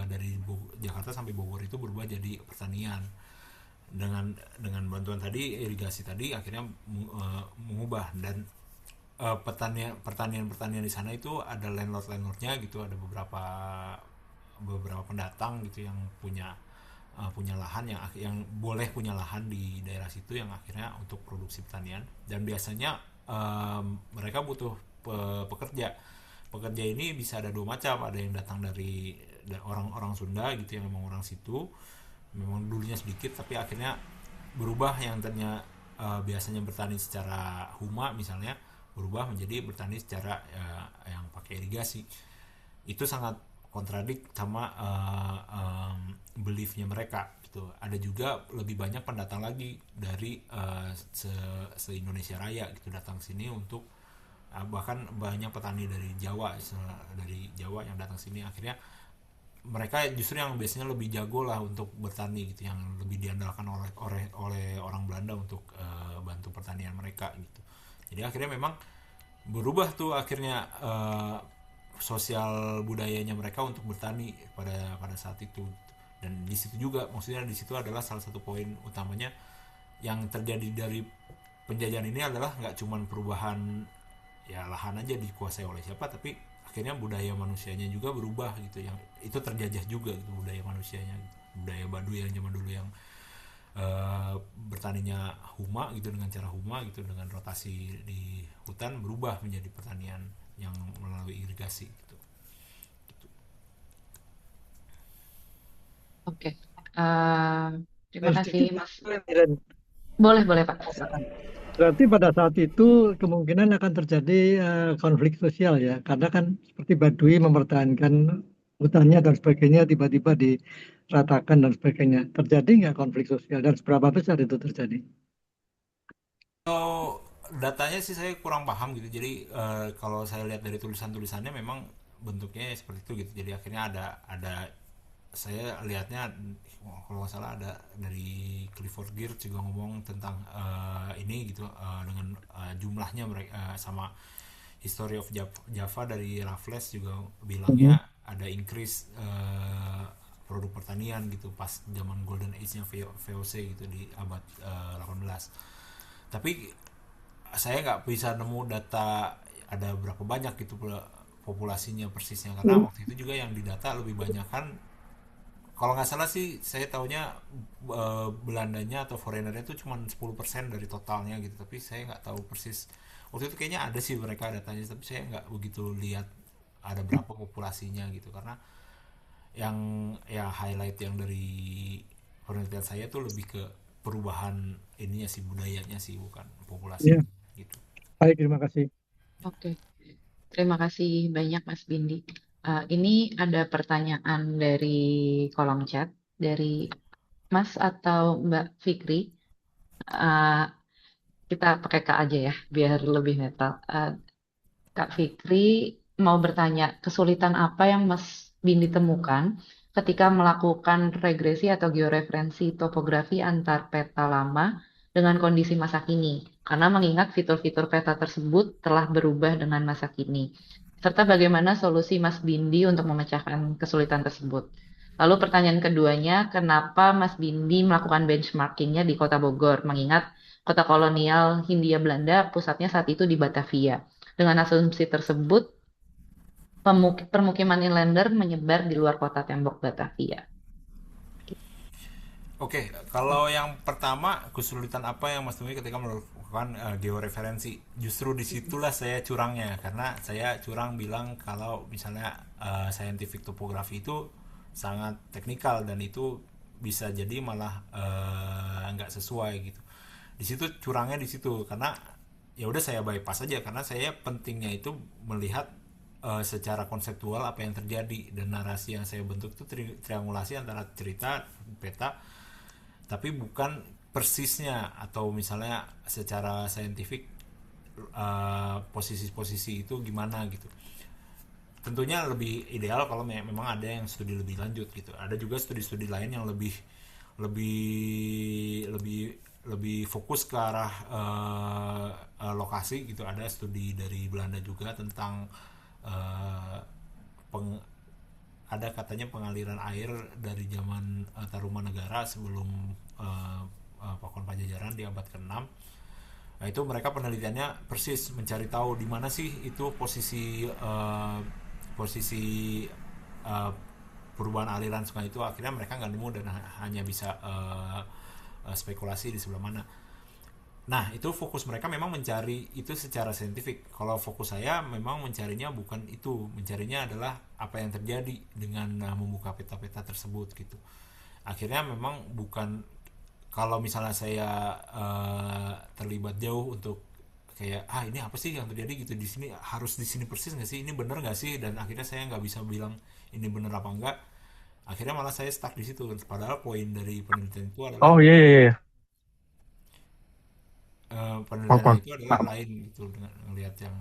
dari Jakarta sampai Bogor itu berubah jadi pertanian. Dengan bantuan tadi, irigasi tadi, akhirnya mengubah. Dan pertanian di sana itu ada landlordnya gitu, ada beberapa pendatang gitu yang punya lahan, yang boleh punya lahan di daerah situ, yang akhirnya untuk produksi pertanian. Dan biasanya mereka butuh pekerja ini bisa ada dua macam. Ada yang datang dari orang-orang Sunda gitu, yang memang orang situ, memang dulunya sedikit tapi akhirnya berubah, yang tadinya biasanya bertani secara huma misalnya, berubah menjadi bertani secara yang pakai irigasi. Itu sangat kontradik sama beliefnya mereka gitu. Ada juga lebih banyak pendatang lagi dari se-Indonesia Raya gitu, datang sini untuk bahkan banyak petani dari Jawa yang datang sini. Akhirnya mereka justru yang biasanya lebih jago lah untuk bertani gitu, yang lebih diandalkan oleh orang Belanda untuk bantu pertanian mereka gitu. Jadi akhirnya memang berubah tuh akhirnya sosial budayanya mereka untuk bertani pada pada saat itu. Dan di situ juga, maksudnya di situ adalah salah satu poin utamanya yang terjadi dari penjajahan ini adalah nggak cuman perubahan ya lahan aja dikuasai oleh siapa, tapi akhirnya budaya manusianya juga berubah gitu, yang itu terjajah juga gitu budaya manusianya, budaya Baduy yang zaman dulu yang bertaninya huma gitu, dengan cara huma gitu, dengan rotasi di hutan, berubah menjadi pertanian yang melalui irigasi gitu. Oke. Eh, terima kasih, Sedikit, Mas. Ren. Boleh, boleh, Pak. Berarti pada saat itu kemungkinan akan terjadi konflik sosial ya, karena kan seperti Baduy mempertahankan hutannya dan sebagainya, tiba-tiba diratakan dan sebagainya. Terjadi nggak konflik sosial dan seberapa besar itu terjadi? Kalau datanya sih saya kurang paham gitu. Jadi kalau saya lihat dari tulisan-tulisannya memang bentuknya seperti itu gitu. Jadi akhirnya ada saya lihatnya, kalau nggak salah ada dari Clifford Geertz juga ngomong tentang ini gitu, dengan jumlahnya mereka, sama History of Java dari Raffles juga Mhm. bilangnya ada increase produk pertanian gitu pas zaman Golden Age-nya VOC gitu di abad 18. Tapi saya nggak bisa nemu data ada berapa banyak gitu populasinya persisnya, karena waktu itu juga yang didata lebih banyak kan, kalau nggak salah sih saya taunya Belandanya atau foreignernya itu cuma 10% dari totalnya gitu, tapi saya nggak tahu persis. Waktu itu kayaknya ada sih mereka datanya, tapi saya nggak begitu lihat ada berapa populasinya gitu, karena yang ya highlight yang dari penelitian saya tuh lebih ke perubahan ininya sih, budayanya sih, bukan Ya, populasinya gitu. baik, terima kasih. Oke. Terima kasih banyak, Mas Bindi. Ini ada pertanyaan dari kolom chat dari Mas atau Mbak Fikri. Eh, kita pakai Kak aja ya, biar lebih netral. Kak Fikri mau bertanya, kesulitan apa yang Mas Bindi temukan ketika melakukan regresi atau georeferensi topografi antar peta lama dengan kondisi masa kini? Karena mengingat fitur-fitur peta tersebut telah berubah dengan masa kini. Serta bagaimana solusi Mas Bindi untuk memecahkan kesulitan tersebut. Lalu pertanyaan keduanya, kenapa Mas Bindi melakukan benchmarkingnya di Kota Bogor, mengingat kota kolonial Hindia Belanda pusatnya saat itu di Batavia. Dengan asumsi tersebut, permukiman inlander menyebar di luar kota tembok Batavia. Oke, kalau yang pertama, kesulitan apa yang Mas temui ketika melakukan georeferensi? Justru disitulah saya curangnya, karena saya curang bilang kalau misalnya scientific topografi itu sangat teknikal dan itu bisa jadi malah nggak sesuai gitu. Di situ curangnya di situ, karena ya udah saya bypass aja, karena saya pentingnya itu melihat secara konseptual apa yang terjadi, dan narasi yang saya bentuk itu triangulasi antara cerita peta, tapi bukan persisnya atau misalnya secara saintifik posisi-posisi itu gimana gitu. Tentunya lebih ideal kalau memang ada yang studi lebih lanjut gitu. Ada juga studi-studi lain yang lebih lebih lebih lebih fokus ke arah lokasi gitu. Ada studi dari Belanda juga tentang uh, peng, ada katanya pengaliran air dari zaman Tarumanegara sebelum Pakuan Pajajaran di abad ke-6. Nah, itu mereka penelitiannya persis mencari tahu di mana sih itu posisi posisi uh, perubahan aliran sungai itu. Akhirnya mereka nggak nemu dan hanya bisa spekulasi di sebelah mana. Nah, itu fokus mereka memang mencari itu secara saintifik. Kalau fokus saya memang mencarinya bukan itu. Mencarinya adalah apa yang terjadi dengan membuka peta-peta tersebut gitu. Akhirnya memang bukan, kalau misalnya saya terlibat jauh untuk kayak ini apa sih yang terjadi gitu di sini, harus di sini persis nggak sih, ini bener nggak sih, dan akhirnya saya nggak bisa bilang ini bener apa enggak. Akhirnya malah saya stuck di situ. Padahal poin dari penelitian itu adalah Oh iya iya iya. penelitian Popcorn. itu adalah Maaf. lain gitu, dengan ngelihat yang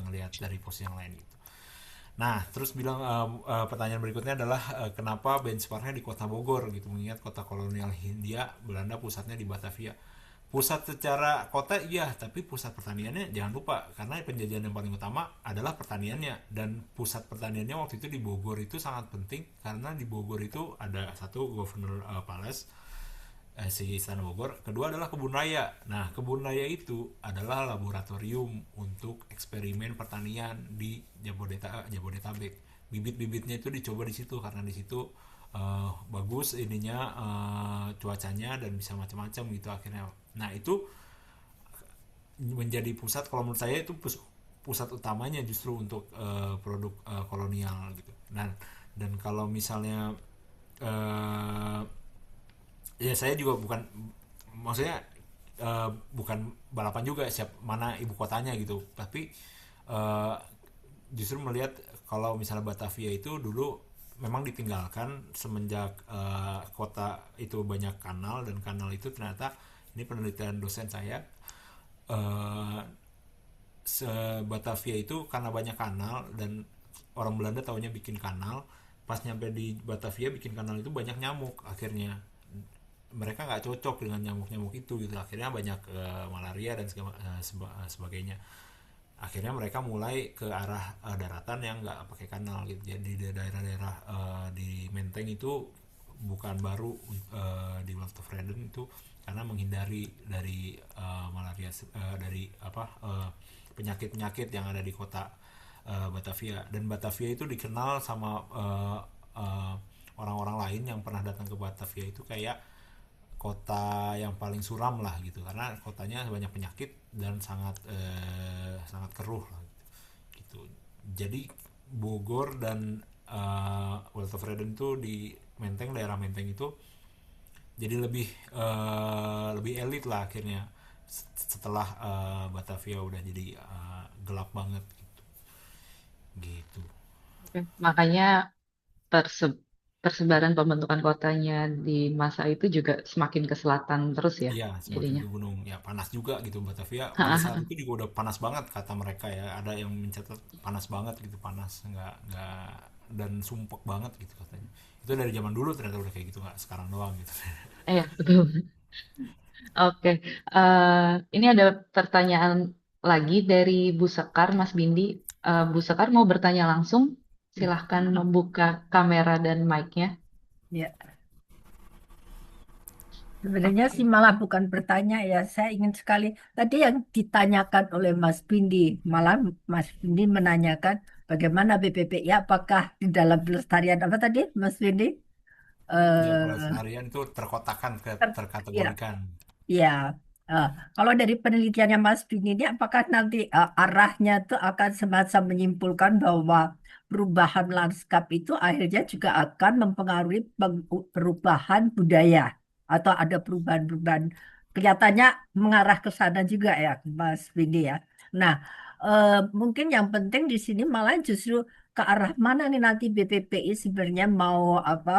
ngelihat dari pos yang lain gitu. Nah, terus bilang pertanyaan berikutnya adalah kenapa benchmarknya di kota Bogor gitu, mengingat kota kolonial Hindia Belanda pusatnya di Batavia. Pusat secara kota iya, tapi pusat pertaniannya jangan lupa, karena penjajahan yang paling utama adalah pertaniannya, dan pusat pertaniannya waktu itu di Bogor itu sangat penting karena di Bogor itu ada satu Governor Palace, si Istana Bogor. Kedua adalah kebun raya. Nah, kebun raya itu adalah laboratorium untuk eksperimen pertanian di Jabodetabek. Bibit-bibitnya itu dicoba di situ karena di situ bagus ininya, cuacanya, dan bisa macam-macam gitu akhirnya. Nah, itu menjadi pusat, kalau menurut saya itu pusat utamanya justru untuk produk kolonial gitu. Dan kalau misalnya eh, ya saya juga bukan, maksudnya bukan balapan juga siap mana ibu kotanya gitu, tapi eh, justru melihat kalau misalnya Batavia itu dulu memang ditinggalkan semenjak kota itu banyak kanal, dan kanal itu ternyata, ini penelitian dosen saya, eh, Batavia itu karena banyak kanal, dan orang Belanda taunya bikin kanal, pas nyampe di Batavia bikin kanal itu banyak nyamuk, akhirnya mereka nggak cocok dengan nyamuk-nyamuk itu gitu, akhirnya banyak malaria dan sebagainya. Akhirnya mereka mulai ke arah daratan yang nggak pakai kanal gitu. Jadi di daerah-daerah di Menteng itu bukan baru, di World of Freden itu, karena menghindari dari malaria, dari apa, penyakit-penyakit yang ada di kota Batavia. Dan Batavia itu dikenal sama orang-orang lain yang pernah datang ke Batavia itu kayak kota yang paling suram lah gitu, karena kotanya banyak penyakit dan sangat keruh lah gitu. Jadi Bogor dan World of Freden itu di Menteng, daerah Menteng itu jadi lebih elit lah akhirnya setelah Batavia udah jadi gelap banget gitu. Oke. Makanya perse- persebaran pembentukan kotanya di masa itu juga semakin ke selatan terus ya Iya, semakin jadinya. ke gunung. Ya panas juga gitu Batavia. Pada saat itu juga udah panas banget kata mereka ya. Ada yang mencatat panas banget gitu, panas nggak dan sumpek banget gitu katanya. Itu dari zaman dulu ternyata udah kayak gitu, nggak sekarang doang gitu. Iya, betul. Oke, eh, ini ada pertanyaan lagi dari Bu Sekar, Mas Bindi. Bu Sekar mau bertanya langsung, Ya, silahkan membuka kamera dan mic-nya. ya. Sebenarnya sih malah bukan bertanya ya. Saya ingin sekali tadi yang ditanyakan oleh Mas Bindi, malah Mas Bindi menanyakan bagaimana BPPI apakah di dalam pelestarian apa tadi Mas Bindi? Ya Eh, pelestarian itu terkotakan, ya, terkategorikan. ya. Eh, kalau dari penelitiannya Mas Bindi ini apakah nanti arahnya itu akan semacam menyimpulkan bahwa perubahan lanskap itu akhirnya juga akan mempengaruhi perubahan budaya atau ada perubahan-perubahan kelihatannya mengarah ke sana juga ya Mas Bindi ya. Nah, eh, mungkin yang penting di sini malah justru ke arah mana nih nanti BPPI sebenarnya mau apa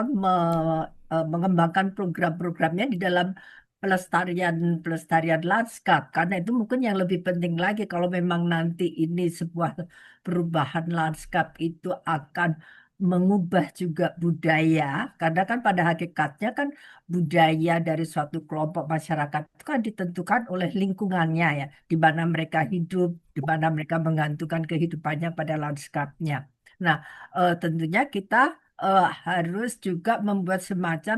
mengembangkan program-programnya di dalam pelestarian pelestarian lanskap karena itu mungkin yang lebih penting lagi kalau memang nanti ini sebuah perubahan lanskap itu akan mengubah juga budaya karena kan pada hakikatnya kan budaya dari suatu kelompok masyarakat itu kan ditentukan oleh lingkungannya ya di mana mereka hidup di mana mereka menggantungkan kehidupannya pada lanskapnya. Nah, tentunya kita harus juga membuat semacam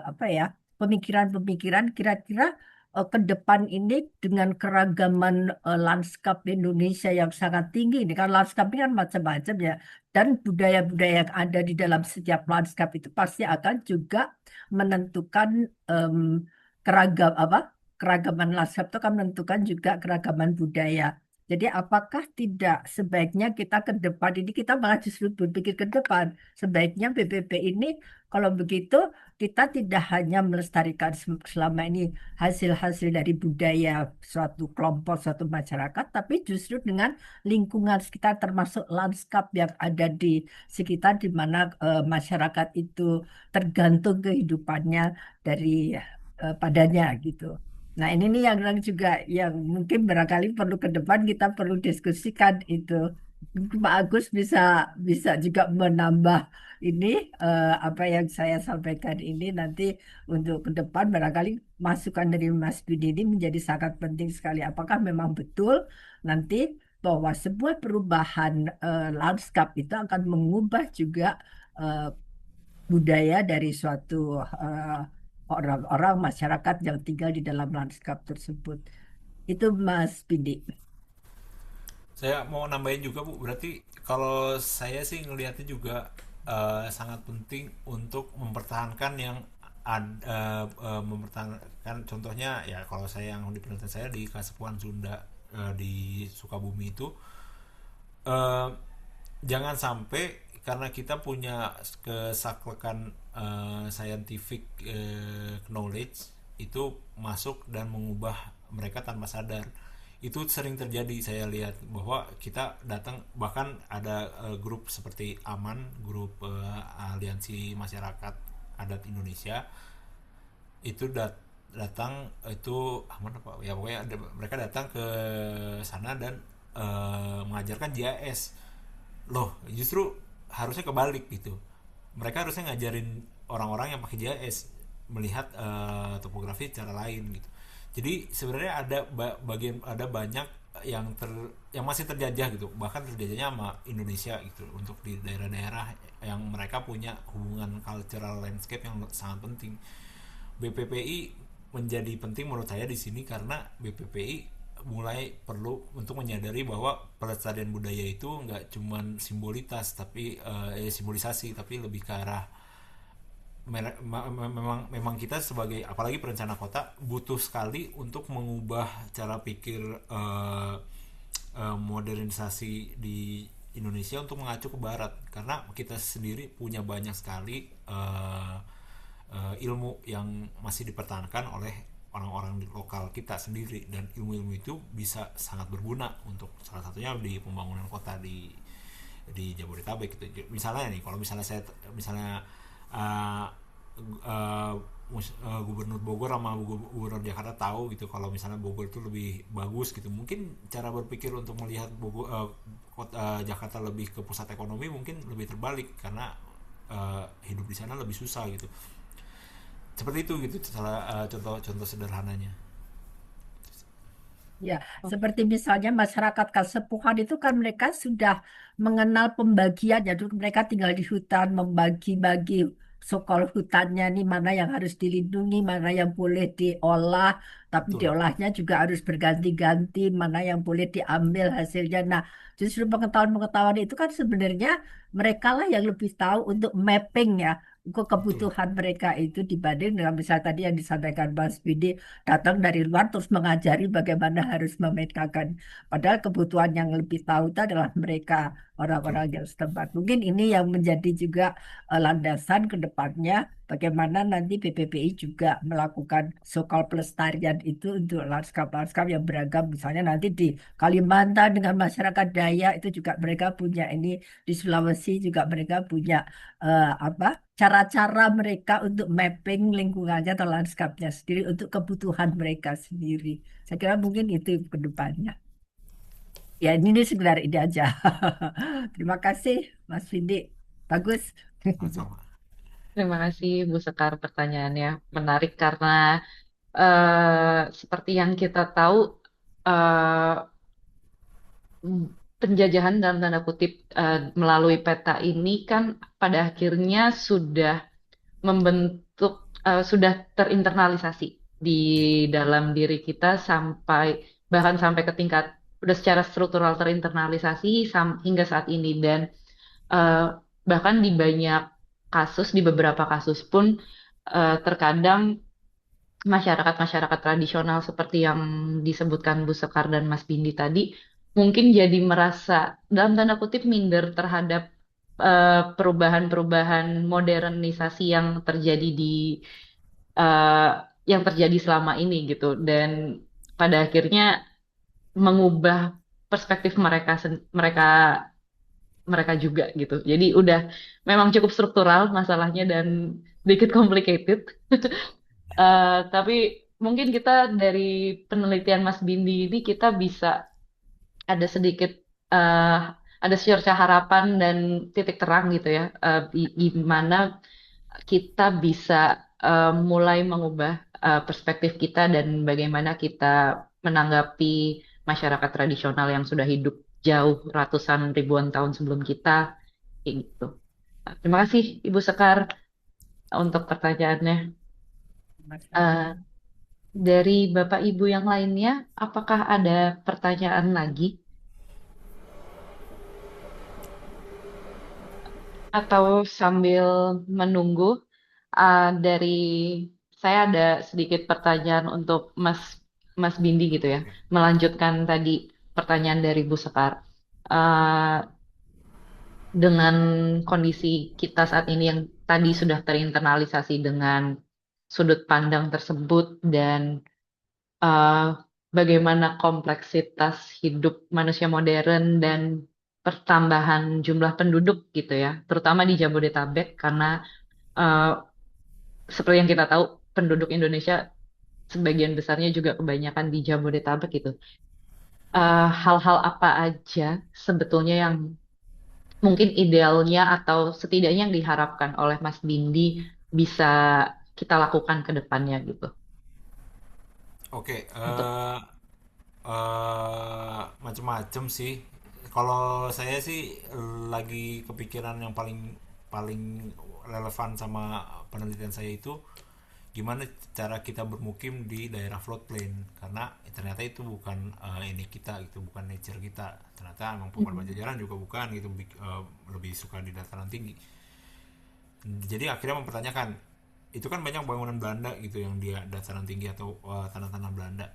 apa ya pemikiran-pemikiran kira-kira ke depan ini dengan keragaman lanskap Indonesia yang sangat tinggi. Ini kan lanskap ini kan macam-macam ya. Dan budaya-budaya yang ada di dalam setiap lanskap itu pasti akan juga menentukan em, apa keragaman lanskap itu akan menentukan juga keragaman budaya. Jadi apakah tidak sebaiknya kita ke depan ini kita malah justru berpikir ke depan. Sebaiknya BPP ini kalau begitu kita tidak hanya melestarikan selama ini hasil-hasil dari budaya suatu kelompok, suatu masyarakat, tapi justru dengan lingkungan sekitar termasuk lanskap yang ada di sekitar di mana masyarakat itu tergantung kehidupannya dari padanya gitu. Nah, ini nih yang juga yang mungkin barangkali perlu ke depan kita perlu diskusikan itu Mungkin Pak Agus bisa bisa juga menambah ini apa yang saya sampaikan ini nanti untuk ke depan barangkali masukan dari Mas Budi ini menjadi sangat penting sekali. Apakah memang betul nanti bahwa sebuah perubahan lanskap itu akan mengubah juga eh, budaya dari suatu eh, orang-orang masyarakat yang tinggal di dalam lanskap tersebut. Itu Mas Budi. Saya mau nambahin juga Bu, berarti kalau saya sih ngelihatnya juga sangat penting untuk mempertahankan yang mempertahankan, contohnya ya kalau saya yang di penelitian saya di Kasepuhan Sunda, di Sukabumi itu, eh, jangan sampai karena kita punya kesaklekan scientific knowledge itu masuk dan mengubah mereka tanpa sadar. Itu sering terjadi, saya lihat bahwa kita datang, bahkan ada grup seperti AMAN, grup aliansi masyarakat adat Indonesia, itu datang itu AMAN apa ya, pokoknya mereka datang ke sana dan mengajarkan GIS. Loh, justru harusnya kebalik gitu, mereka harusnya ngajarin orang-orang yang pakai GIS melihat topografi secara lain gitu. Jadi sebenarnya ada bagian, ada banyak yang masih terjajah gitu, bahkan terjajahnya sama Indonesia gitu, untuk di daerah-daerah yang mereka punya hubungan cultural landscape yang sangat penting. BPPI menjadi penting menurut saya di sini karena BPPI mulai perlu untuk menyadari bahwa pelestarian budaya itu nggak cuman simbolitas tapi simbolisasi, tapi lebih ke arah memang kita sebagai, apalagi perencana kota, butuh sekali untuk mengubah cara pikir modernisasi di Indonesia untuk mengacu ke Barat, karena kita sendiri punya banyak sekali ilmu yang masih dipertahankan oleh orang-orang di lokal kita sendiri, dan ilmu-ilmu itu bisa sangat berguna untuk salah satunya di pembangunan kota di Jabodetabek gitu. Misalnya nih, kalau misalnya saya misalnya uh, uh, Gubernur Bogor sama Gubernur Jakarta tahu gitu kalau misalnya Bogor itu lebih bagus gitu, mungkin cara berpikir untuk melihat Bogor, kota Jakarta lebih ke pusat ekonomi mungkin lebih terbalik, karena hidup di sana lebih susah gitu. Seperti itu gitu, salah contoh-contoh sederhananya. Ya, seperti misalnya masyarakat Kasepuhan itu kan mereka sudah mengenal pembagian, ya dulu mereka tinggal di hutan, membagi-bagi sokol hutannya nih mana yang harus dilindungi, mana yang boleh diolah, tapi Betul. diolahnya juga harus berganti-ganti, mana yang boleh diambil hasilnya. Nah, justru pengetahuan-pengetahuan itu kan sebenarnya mereka lah yang lebih tahu untuk mapping ya ke Betul. kebutuhan mereka itu dibanding dengan misalnya tadi yang disampaikan Mas Bidi datang dari luar terus mengajari bagaimana harus memetakan. Padahal kebutuhan yang lebih tahu itu adalah mereka, Betul. orang-orang yang setempat. Mungkin ini yang menjadi juga landasan ke depannya bagaimana nanti BPPI juga melakukan sokal pelestarian itu untuk lanskap-lanskap yang beragam. Misalnya nanti di Kalimantan dengan masyarakat Dayak itu juga mereka punya ini, di Sulawesi juga mereka punya apa cara-cara mereka untuk mapping lingkungannya atau lanskapnya sendiri untuk kebutuhan mereka sendiri. Saya kira mungkin itu ke depannya. Ya ini sekedar ide aja. Terima kasih Mas Vindi. Bagus. Sama-sama. Terima kasih Bu Sekar, pertanyaannya menarik karena seperti yang kita tahu, eh, penjajahan dalam tanda kutip melalui peta ini kan pada akhirnya sudah membentuk, sudah terinternalisasi di Ya. dalam diri kita sampai bahkan sampai ke tingkat udah secara struktural terinternalisasi hingga saat ini, dan eh, bahkan di banyak kasus, di beberapa kasus pun terkadang masyarakat-masyarakat tradisional seperti yang disebutkan Bu Sekar dan Mas Bindi tadi mungkin jadi merasa dalam tanda kutip minder terhadap perubahan-perubahan modernisasi eh, yang terjadi selama ini gitu, dan pada akhirnya mengubah perspektif mereka mereka juga gitu. Jadi udah memang cukup struktural masalahnya dan sedikit complicated. Tapi mungkin kita dari penelitian Mas Bindi ini kita bisa ada sedikit eh, ada secerca harapan dan titik terang gitu ya, gimana kita bisa mulai mengubah perspektif kita dan bagaimana kita menanggapi masyarakat tradisional yang sudah hidup jauh ratusan ribuan tahun sebelum kita, kayak gitu. Terima kasih Ibu Sekar untuk pertanyaannya. Eh, dari Bapak Ibu yang lainnya, apakah ada pertanyaan lagi? Atau sambil menunggu, dari saya ada sedikit pertanyaan untuk Mas Bindi gitu ya, Oke. melanjutkan tadi pertanyaan dari Bu Sekar. Eh, dengan kondisi kita saat ini yang tadi sudah terinternalisasi dengan sudut pandang tersebut dan eh, bagaimana kompleksitas hidup manusia modern dan pertambahan jumlah penduduk gitu ya, terutama di Jabodetabek karena eh, seperti yang kita tahu penduduk Indonesia sebagian besarnya juga kebanyakan di Jabodetabek gitu. Hal-hal apa aja sebetulnya yang mungkin idealnya atau setidaknya yang diharapkan oleh Mas Bindi bisa kita lakukan ke depannya gitu Oke, untuk macem-macem sih. Kalau saya sih lagi kepikiran yang paling paling relevan sama penelitian saya itu gimana cara kita bermukim di daerah floodplain, karena ternyata itu bukan ini kita gitu, bukan nature kita. Ternyata emang Pemkot Pajajaran juga bukan gitu, lebih suka di dataran tinggi. Jadi akhirnya mempertanyakan, itu kan banyak bangunan Belanda gitu yang dia dataran tinggi atau tanah-tanah Belanda.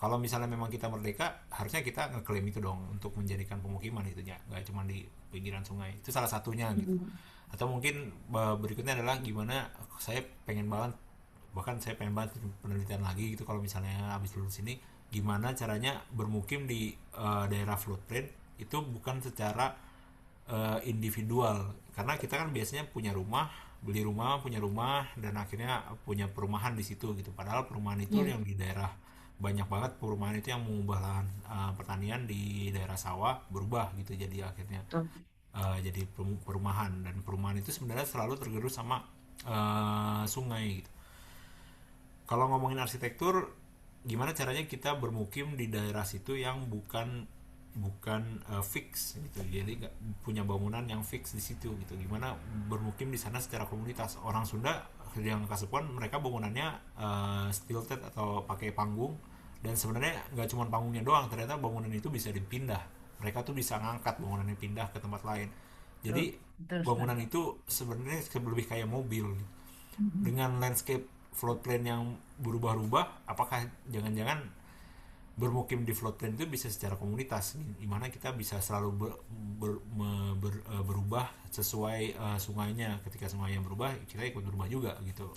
Kalau misalnya memang kita merdeka, harusnya kita ngeklaim itu dong untuk menjadikan pemukiman itu ya, nggak cuma di pinggiran sungai. Itu salah satunya gitu. Atau mungkin berikutnya adalah gimana, saya pengen banget, bahkan saya pengen banget penelitian lagi gitu kalau misalnya habis lulus ini, gimana caranya bermukim di daerah floodplain itu bukan secara individual, karena kita kan biasanya punya rumah, beli rumah, punya rumah, dan akhirnya punya perumahan di situ gitu. Padahal perumahan itu ya. yang di daerah, banyak banget perumahan itu yang mengubah lahan pertanian di daerah sawah berubah gitu, jadi akhirnya Betul. jadi perumahan, dan perumahan itu sebenarnya selalu tergerus sama sungai gitu. Kalau ngomongin arsitektur, gimana caranya kita bermukim di daerah situ yang bukan bukan fix gitu, jadi nggak punya bangunan yang fix di situ gitu. Gimana bermukim di sana secara komunitas. Orang Sunda yang Kasepuan, mereka bangunannya stilted atau pakai panggung, dan sebenarnya nggak cuma panggungnya doang, ternyata bangunan itu bisa dipindah. Mereka tuh bisa ngangkat bangunannya, pindah ke tempat lain. Betul, Jadi betul bangunan sekali. itu sebenarnya lebih kayak mobil gitu. Dengan landscape floodplain yang berubah-ubah, apakah jangan-jangan bermukim di floodplain itu bisa secara komunitas, di mana kita bisa selalu berubah sesuai sungainya. Ketika sungainya berubah, kita ikut berubah juga gitu.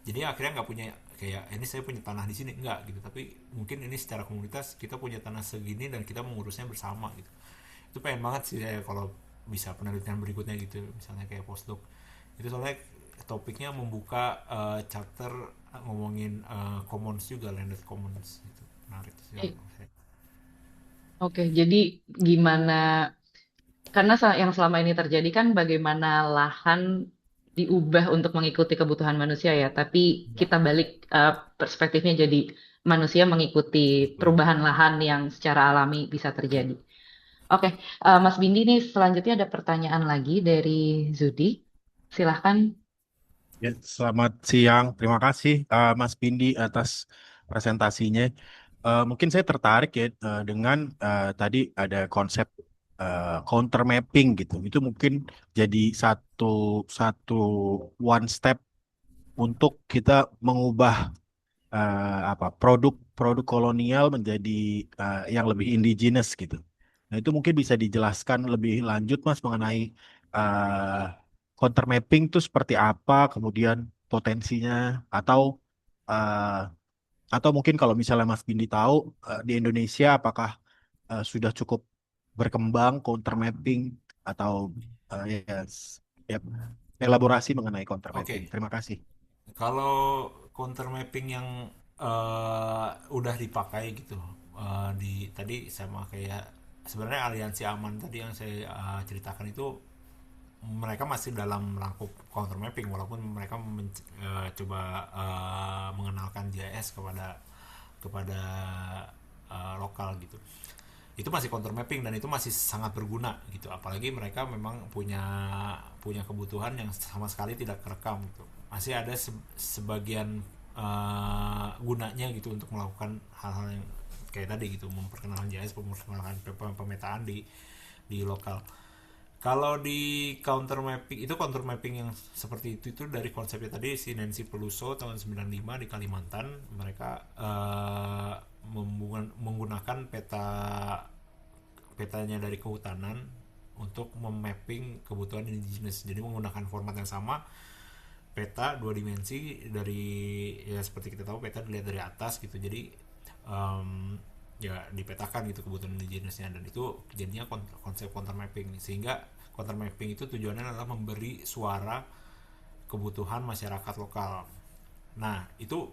Jadi akhirnya nggak punya kayak ini saya punya tanah di sini, enggak gitu, tapi mungkin ini secara komunitas kita punya tanah segini dan kita mengurusnya bersama gitu. Itu pengen banget sih saya kalau bisa penelitian berikutnya gitu, misalnya kayak postdoc itu, soalnya topiknya membuka chapter ngomongin commons juga, landed commons gitu. Menarik sih Eh, menurut saya. Oke, jadi gimana? Karena yang selama ini terjadi kan bagaimana lahan diubah untuk mengikuti kebutuhan manusia ya, tapi Ya, kita balik perspektifnya jadi manusia mengikuti betul. perubahan lahan yang secara alami bisa terjadi. Oke, Mas Bindi nih selanjutnya ada pertanyaan lagi dari Zudi. Silahkan. Ya, selamat siang. Terima kasih Mas Bindi atas presentasinya. Mungkin saya tertarik ya dengan tadi ada konsep counter mapping gitu. Itu mungkin jadi satu satu one step untuk kita mengubah apa produk kolonial menjadi yang lebih indigenous gitu. Nah, itu mungkin bisa dijelaskan lebih lanjut Mas mengenai counter mapping itu seperti apa, kemudian potensinya, atau eh, atau mungkin kalau misalnya Mas Bindi tahu di Indonesia apakah sudah cukup berkembang counter mapping atau ya, ya, elaborasi mengenai counter mapping. Oke, Terima kasih. kalau counter mapping yang udah dipakai gitu, di tadi sama kayak sebenarnya aliansi aman tadi yang saya ceritakan itu mereka masih dalam rangkup counter mapping, walaupun mereka coba mengenalkan GIS kepada kepada lokal gitu. Itu masih counter mapping dan itu masih sangat berguna gitu, apalagi mereka memang punya punya kebutuhan yang sama sekali tidak kerekam gitu. Masih ada sebagian gunanya gitu untuk melakukan hal-hal yang kayak tadi gitu, memperkenalkan GIS, memperkenalkan pemetaan di lokal. Kalau di counter mapping itu, counter mapping yang seperti itu dari konsepnya tadi si Nancy Peluso tahun 95 di Kalimantan. Mereka menggunakan petanya dari kehutanan untuk memapping kebutuhan indigenous. Jadi menggunakan format yang sama, peta dua dimensi dari, ya seperti kita tahu peta dilihat dari atas gitu. Jadi ya dipetakan gitu kebutuhan indigenous-nya, dan itu jadinya konsep counter mapping. Sehingga counter mapping itu tujuannya adalah memberi suara kebutuhan masyarakat lokal. Nah, itu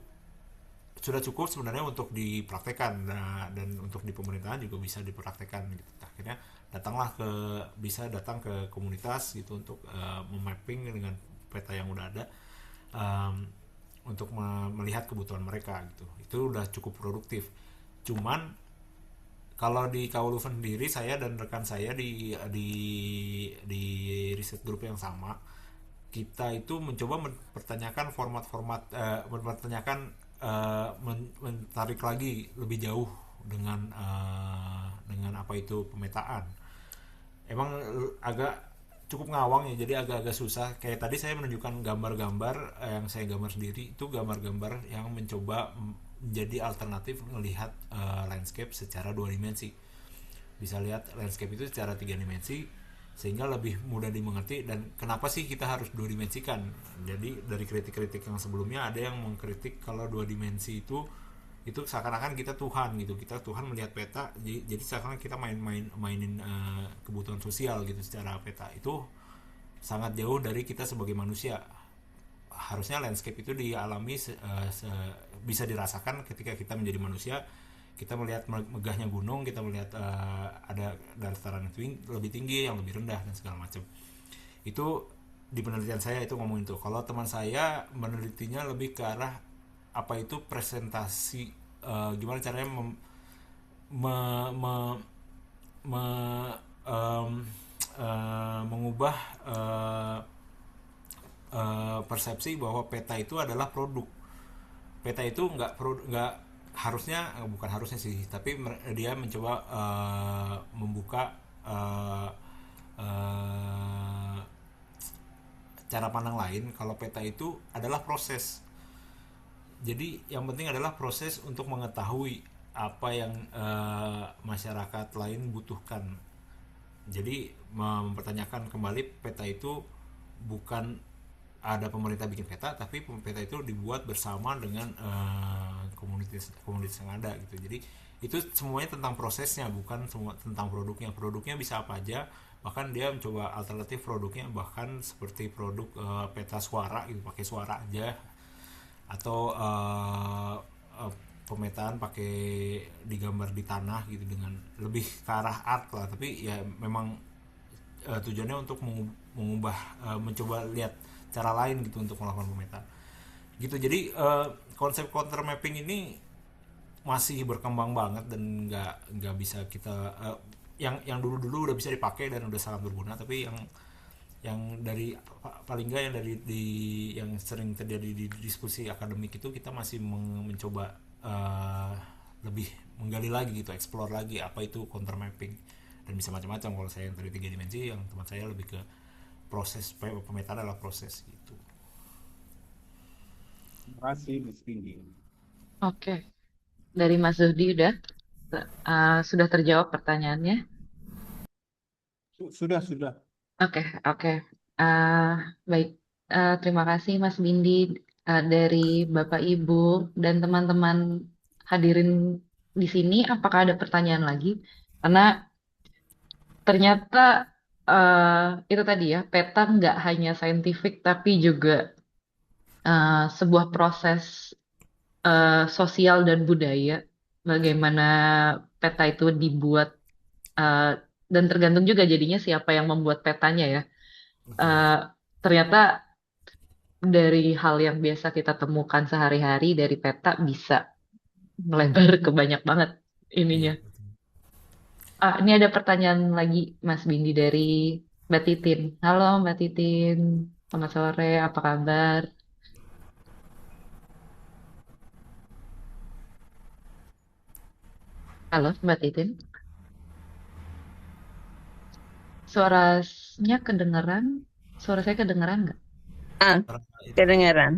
sudah cukup sebenarnya untuk dipraktekkan. Nah, dan untuk di pemerintahan juga bisa dipraktekkan gitu. Akhirnya bisa datang ke komunitas gitu untuk memapping dengan peta yang udah ada, um, untuk melihat kebutuhan mereka gitu. Itu udah cukup produktif. Cuman kalau di Kauluven sendiri, saya dan rekan saya di riset grup yang sama, kita itu mencoba mempertanyakan format-format, mempertanyakan, menarik lagi lebih jauh dengan apa itu pemetaan. Emang agak cukup ngawang ya, jadi agak-agak susah. Kayak tadi saya menunjukkan gambar-gambar yang saya gambar sendiri, itu gambar-gambar yang mencoba menjadi alternatif melihat landscape secara dua dimensi. Bisa lihat landscape itu secara tiga dimensi sehingga lebih mudah dimengerti. Dan kenapa sih kita harus dua dimensikan? Jadi dari kritik-kritik yang sebelumnya ada yang mengkritik kalau dua dimensi itu seakan-akan kita Tuhan gitu, kita Tuhan melihat peta, jadi seakan-akan kita mainin kebutuhan sosial gitu secara peta. Itu sangat jauh dari kita sebagai manusia. Harusnya landscape itu dialami, bisa dirasakan ketika kita menjadi manusia. Kita melihat megahnya gunung, kita melihat ada dataran yang lebih tinggi, yang lebih rendah, dan segala macam. Itu di penelitian saya itu ngomong itu. Kalau teman saya menelitinya lebih ke arah apa itu presentasi, gimana caranya me, me, me, mengubah persepsi bahwa peta itu adalah produk. Peta itu nggak harusnya, bukan harusnya sih, tapi dia mencoba membuka cara pandang lain kalau peta itu adalah proses. Jadi yang penting adalah proses untuk mengetahui apa yang masyarakat lain butuhkan. Jadi mempertanyakan kembali peta itu bukan ada pemerintah bikin peta, tapi peta itu dibuat bersama dengan komunitas yang ada gitu. Jadi itu semuanya tentang prosesnya, bukan semua tentang produknya. Produknya bisa apa aja, bahkan dia mencoba alternatif produknya, bahkan seperti produk peta suara gitu, pakai suara aja, atau pemetaan pakai digambar di tanah gitu, dengan lebih ke arah art lah. Tapi ya memang tujuannya untuk mengubah, mencoba lihat cara lain gitu untuk melakukan pemetaan gitu. Jadi konsep counter mapping ini masih berkembang banget dan nggak bisa kita, yang dulu udah bisa dipakai dan udah sangat berguna, tapi yang dari paling nggak yang yang sering terjadi di diskusi akademik itu, kita masih mencoba lebih menggali lagi gitu, explore lagi apa itu counter mapping. Dan bisa macam-macam. Kalau saya yang tadi tiga dimensi, yang teman saya lebih ke proses, pemetaan adalah proses gitu. Terima kasih, Mas Vindi. Oke, dari Mas Zuhdi sudah terjawab pertanyaannya? Sudah. Oke, oke. Baik, terima kasih Mas Bindi, dari Bapak Ibu dan teman-teman hadirin di sini. Apakah ada pertanyaan lagi? Karena ternyata itu tadi ya, peta nggak hanya saintifik tapi juga sebuah proses sosial dan budaya. Bagaimana peta itu dibuat Eh, dan tergantung juga jadinya siapa yang membuat petanya ya. Oke. Eh, Ternyata dari hal yang biasa kita temukan sehari-hari dari peta bisa melebar ke banyak banget Iya, ininya. betul. Ini ada pertanyaan lagi Mas Bindi dari Mbak Titin. Halo Mbak Titin, selamat sore, apa kabar? Halo Mbak Titin, suaranya kedengeran? Suara saya kedengeran nggak? Ah, Orang itu kedengaran.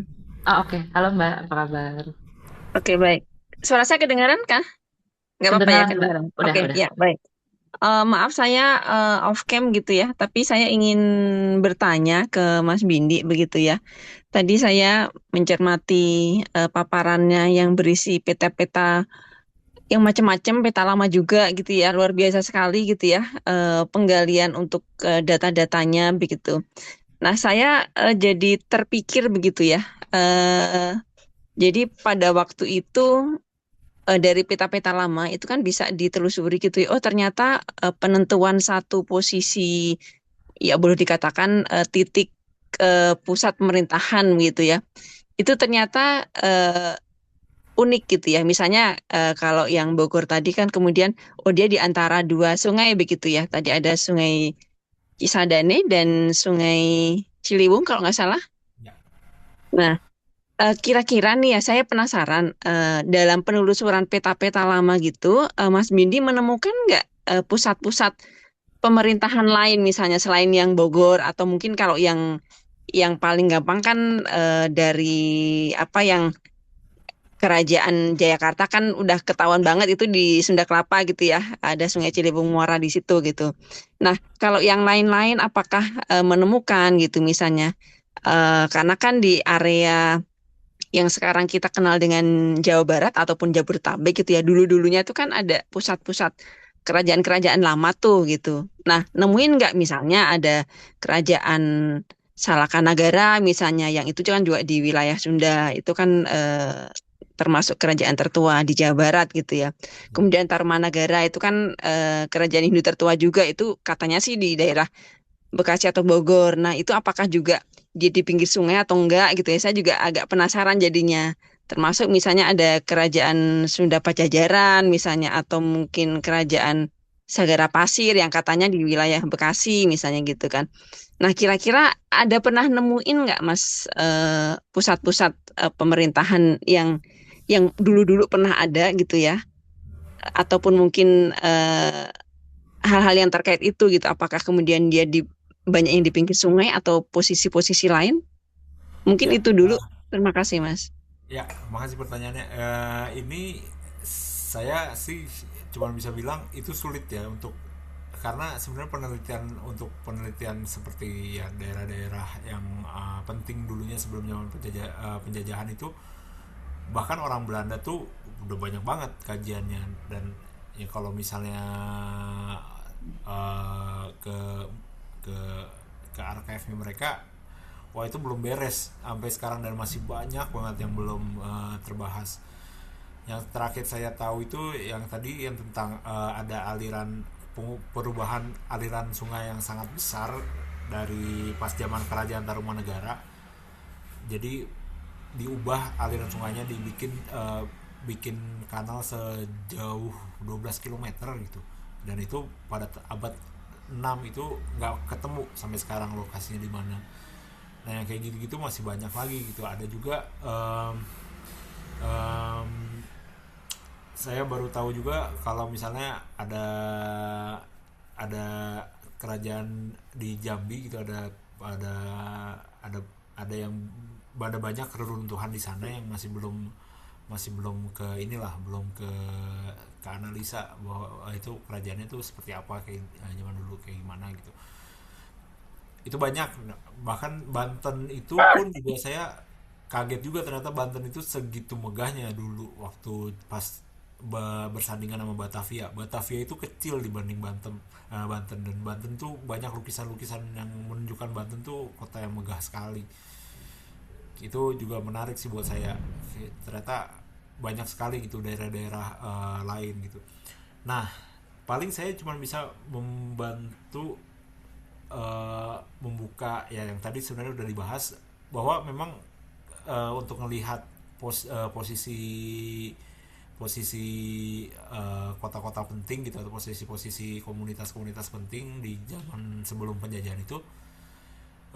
Oke. Halo Mbak, apa kabar? Oke, baik. Suara saya kedengaran kah? Nggak apa-apa ya, Kedengeran Mbak, kedengaran. udah, Oke, udah. ya, baik. Maaf, saya off cam gitu ya, tapi saya ingin bertanya ke Mas Bindi begitu ya. Tadi saya mencermati paparannya yang berisi peta-peta yang macam-macam, peta lama juga gitu ya, luar biasa sekali gitu ya, penggalian untuk data-datanya begitu. Nah, saya jadi terpikir begitu ya. eh Jadi pada waktu itu dari peta-peta lama itu kan bisa ditelusuri gitu ya. Oh ternyata penentuan satu posisi ya boleh dikatakan titik pusat pemerintahan gitu ya. Itu ternyata unik gitu ya. Misalnya kalau yang Bogor tadi kan kemudian oh dia di antara dua sungai begitu ya. Tadi ada Sungai Cisadane dan Sungai Ciliwung kalau nggak salah. ya. Nah, kira-kira nih ya, saya penasaran dalam penelusuran peta-peta lama gitu, Mas Bindi menemukan nggak pusat-pusat pemerintahan lain misalnya selain yang Bogor atau mungkin kalau yang paling gampang kan dari apa yang Kerajaan Jayakarta kan udah ketahuan banget itu di Sunda Kelapa gitu ya, ada Sungai Ciliwung Muara di situ gitu. Nah, kalau yang lain-lain apakah menemukan gitu misalnya, karena kan di area yang sekarang kita kenal dengan Jawa Barat ataupun Jabodetabek gitu ya. Dulu-dulunya tuh kan ada pusat-pusat kerajaan-kerajaan lama tuh gitu. Nah, nemuin nggak misalnya ada kerajaan Salakanagara misalnya yang itu kan juga di wilayah Sunda. Itu kan termasuk kerajaan tertua di Jawa Barat gitu ya. Kemudian Tarumanagara itu kan kerajaan Hindu tertua juga itu katanya sih di daerah Bekasi atau Bogor. Nah, itu apakah juga dia di pinggir sungai atau enggak gitu ya? Saya juga agak penasaran jadinya. Termasuk misalnya ada kerajaan Sunda Pajajaran misalnya atau mungkin kerajaan Sagara Pasir yang katanya di wilayah Bekasi misalnya gitu kan. Nah, kira-kira ada pernah nemuin nggak Mas pusat-pusat pemerintahan yang dulu-dulu pernah ada gitu ya? Ataupun mungkin hal-hal yang terkait itu gitu. Apakah kemudian dia di banyak yang di pinggir sungai atau posisi-posisi lain? Mungkin Ya, itu dulu. Terima kasih, Mas. ya, makasih pertanyaannya. Ini saya sih cuma bisa bilang itu sulit ya untuk, karena sebenarnya penelitian seperti ya daerah-daerah yang penting dulunya sebelum zaman penjajahan itu, bahkan orang Belanda tuh udah banyak banget kajiannya. Dan ya kalau misalnya ke ke ke archive-nya mereka, wah itu belum beres sampai sekarang dan masih banyak banget yang belum terbahas. Yang terakhir saya tahu itu yang tadi yang tentang ada perubahan aliran sungai yang sangat besar dari pas zaman kerajaan Tarumanegara. Jadi diubah aliran sungainya, bikin kanal sejauh 12 kilometer gitu. Dan itu pada abad 6 itu nggak ketemu sampai sekarang lokasinya di mana. Nah yang kayak gitu-gitu masih banyak lagi gitu. Ada juga em, saya baru tahu juga kalau misalnya ada kerajaan di Jambi gitu, ada ada ada yang ada banyak reruntuhan di sana yang masih belum ke inilah, belum ke analisa bahwa itu kerajaannya itu seperti apa, kayak zaman dulu kayak gimana gitu. Itu banyak. Bahkan Banten itu pun juga saya kaget juga, ternyata Banten itu segitu megahnya dulu waktu pas bersandingan sama Batavia. Batavia itu kecil dibanding Banten, dan Banten tuh banyak lukisan-lukisan yang menunjukkan Banten tuh kota yang megah sekali. Itu juga menarik sih buat saya. Ternyata banyak sekali gitu daerah-daerah lain gitu. Nah, paling saya cuma bisa membantu membuka ya yang tadi sebenarnya udah dibahas, bahwa memang untuk melihat posisi posisi kota-kota penting gitu, atau posisi-posisi komunitas-komunitas penting di zaman sebelum penjajahan itu,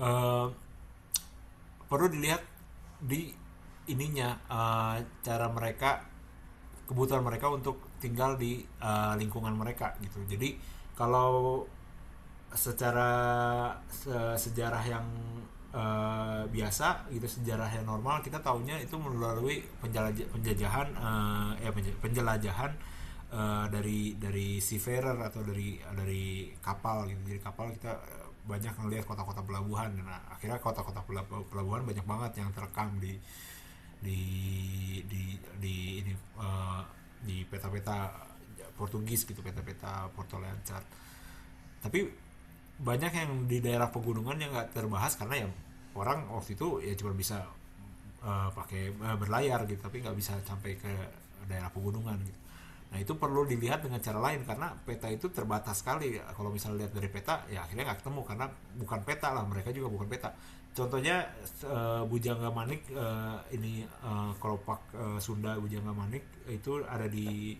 eh, perlu dilihat di ininya, cara mereka, kebutuhan mereka untuk tinggal di lingkungan mereka gitu. Jadi kalau secara sejarah yang biasa gitu, sejarah yang normal, kita tahunya itu melalui penjajahan, penjelajahan dari seafarer atau dari kapal gitu. Jadi kapal kita banyak ngelihat kota-kota pelabuhan. Nah, akhirnya kota-kota pelabuhan banyak banget yang terekam di di ini, di peta-peta Portugis gitu, peta-peta Porto Lancar. Tapi banyak yang di daerah pegunungan yang nggak terbahas karena ya orang waktu itu ya cuma bisa pakai berlayar gitu, tapi nggak bisa sampai ke daerah pegunungan gitu. Nah itu perlu dilihat dengan cara lain, karena peta itu terbatas sekali. Kalau misalnya lihat dari peta ya akhirnya nggak ketemu, karena bukan peta lah, mereka juga bukan peta. Contohnya Bujangga Manik, ini kelopak Sunda Bujangga Manik itu ada di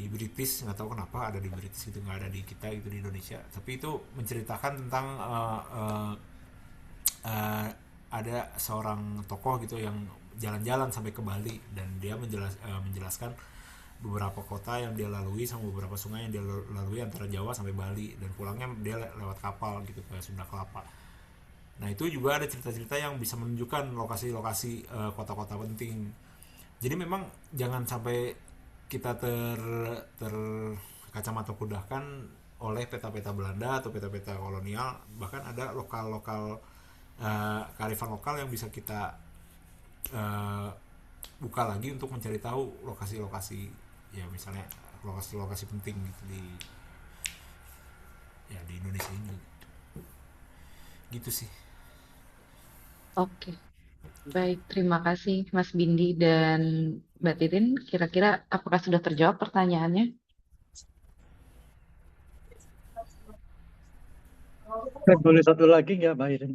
British, nggak tahu kenapa ada di British gitu, nggak ada di kita gitu di Indonesia. Tapi itu menceritakan tentang ada seorang tokoh gitu yang jalan-jalan sampai ke Bali, dan dia menjelaskan beberapa kota yang dia lalui sama beberapa sungai yang dia lalui antara Jawa sampai Bali, dan pulangnya dia lewat kapal gitu ke Sunda Kelapa. Nah itu juga ada cerita-cerita yang bisa menunjukkan lokasi-lokasi kota-kota penting. Jadi memang jangan sampai kita terkacamata kudahkan oleh peta-peta Belanda atau peta-peta kolonial. Bahkan ada lokal-lokal kearifan lokal yang bisa kita buka lagi untuk mencari tahu lokasi-lokasi, ya misalnya lokasi-lokasi penting gitu di Indonesia ini gitu sih. Oke, baik. Terima kasih Mas Bindi dan Mbak Titin. Kira-kira apakah sudah terjawab pertanyaannya? Boleh satu lagi nggak, Mbak Irin?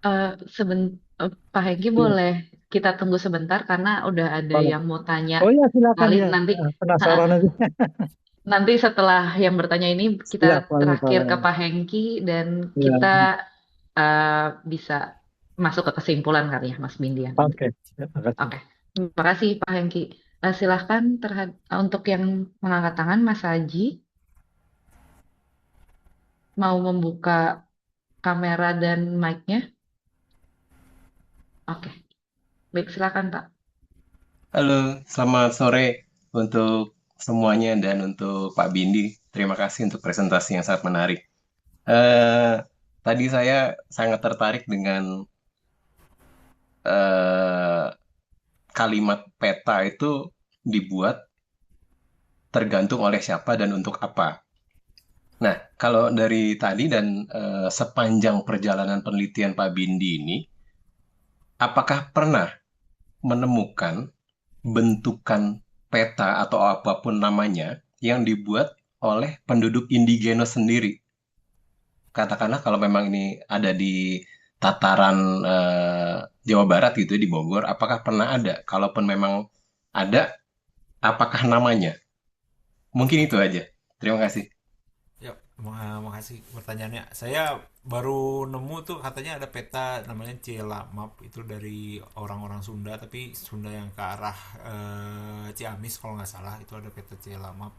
Pak Hengki Iya. boleh kita tunggu sebentar karena udah ada Boleh. yang mau tanya. Oh ya, silakan Kali ya. nanti Penasaran aja. nanti setelah yang bertanya ini kita Iya, boleh, terakhir ke boleh. Pak Hengki dan Iya. kita bisa masuk ke kesimpulan kali ya Mas Bindi ya. Oke, terima kasih. Oke, terima kasih Pak Hengki. Silahkan untuk yang mengangkat tangan Mas Haji mau membuka kamera dan mic-nya. Oke, baik silakan Pak. Halo, selamat sore untuk semuanya dan untuk Pak Bindi. Terima kasih untuk presentasi yang sangat menarik. Tadi saya sangat tertarik dengan kalimat peta itu dibuat tergantung oleh siapa dan untuk apa. Nah, kalau dari tadi dan sepanjang perjalanan penelitian Pak Bindi ini, apakah pernah menemukan bentukan peta atau apapun namanya yang dibuat oleh penduduk indigenos sendiri? Katakanlah kalau memang ini ada di tataran Jawa Barat gitu di Bogor, apakah pernah ada? Kalaupun memang ada, apakah namanya? Mungkin itu aja. Terima kasih. Ya, makasih pertanyaannya. Saya baru nemu tuh katanya ada peta namanya Ciela Map, itu dari orang-orang Sunda, tapi Sunda yang ke arah Ciamis kalau nggak salah, itu ada peta Ciela Map.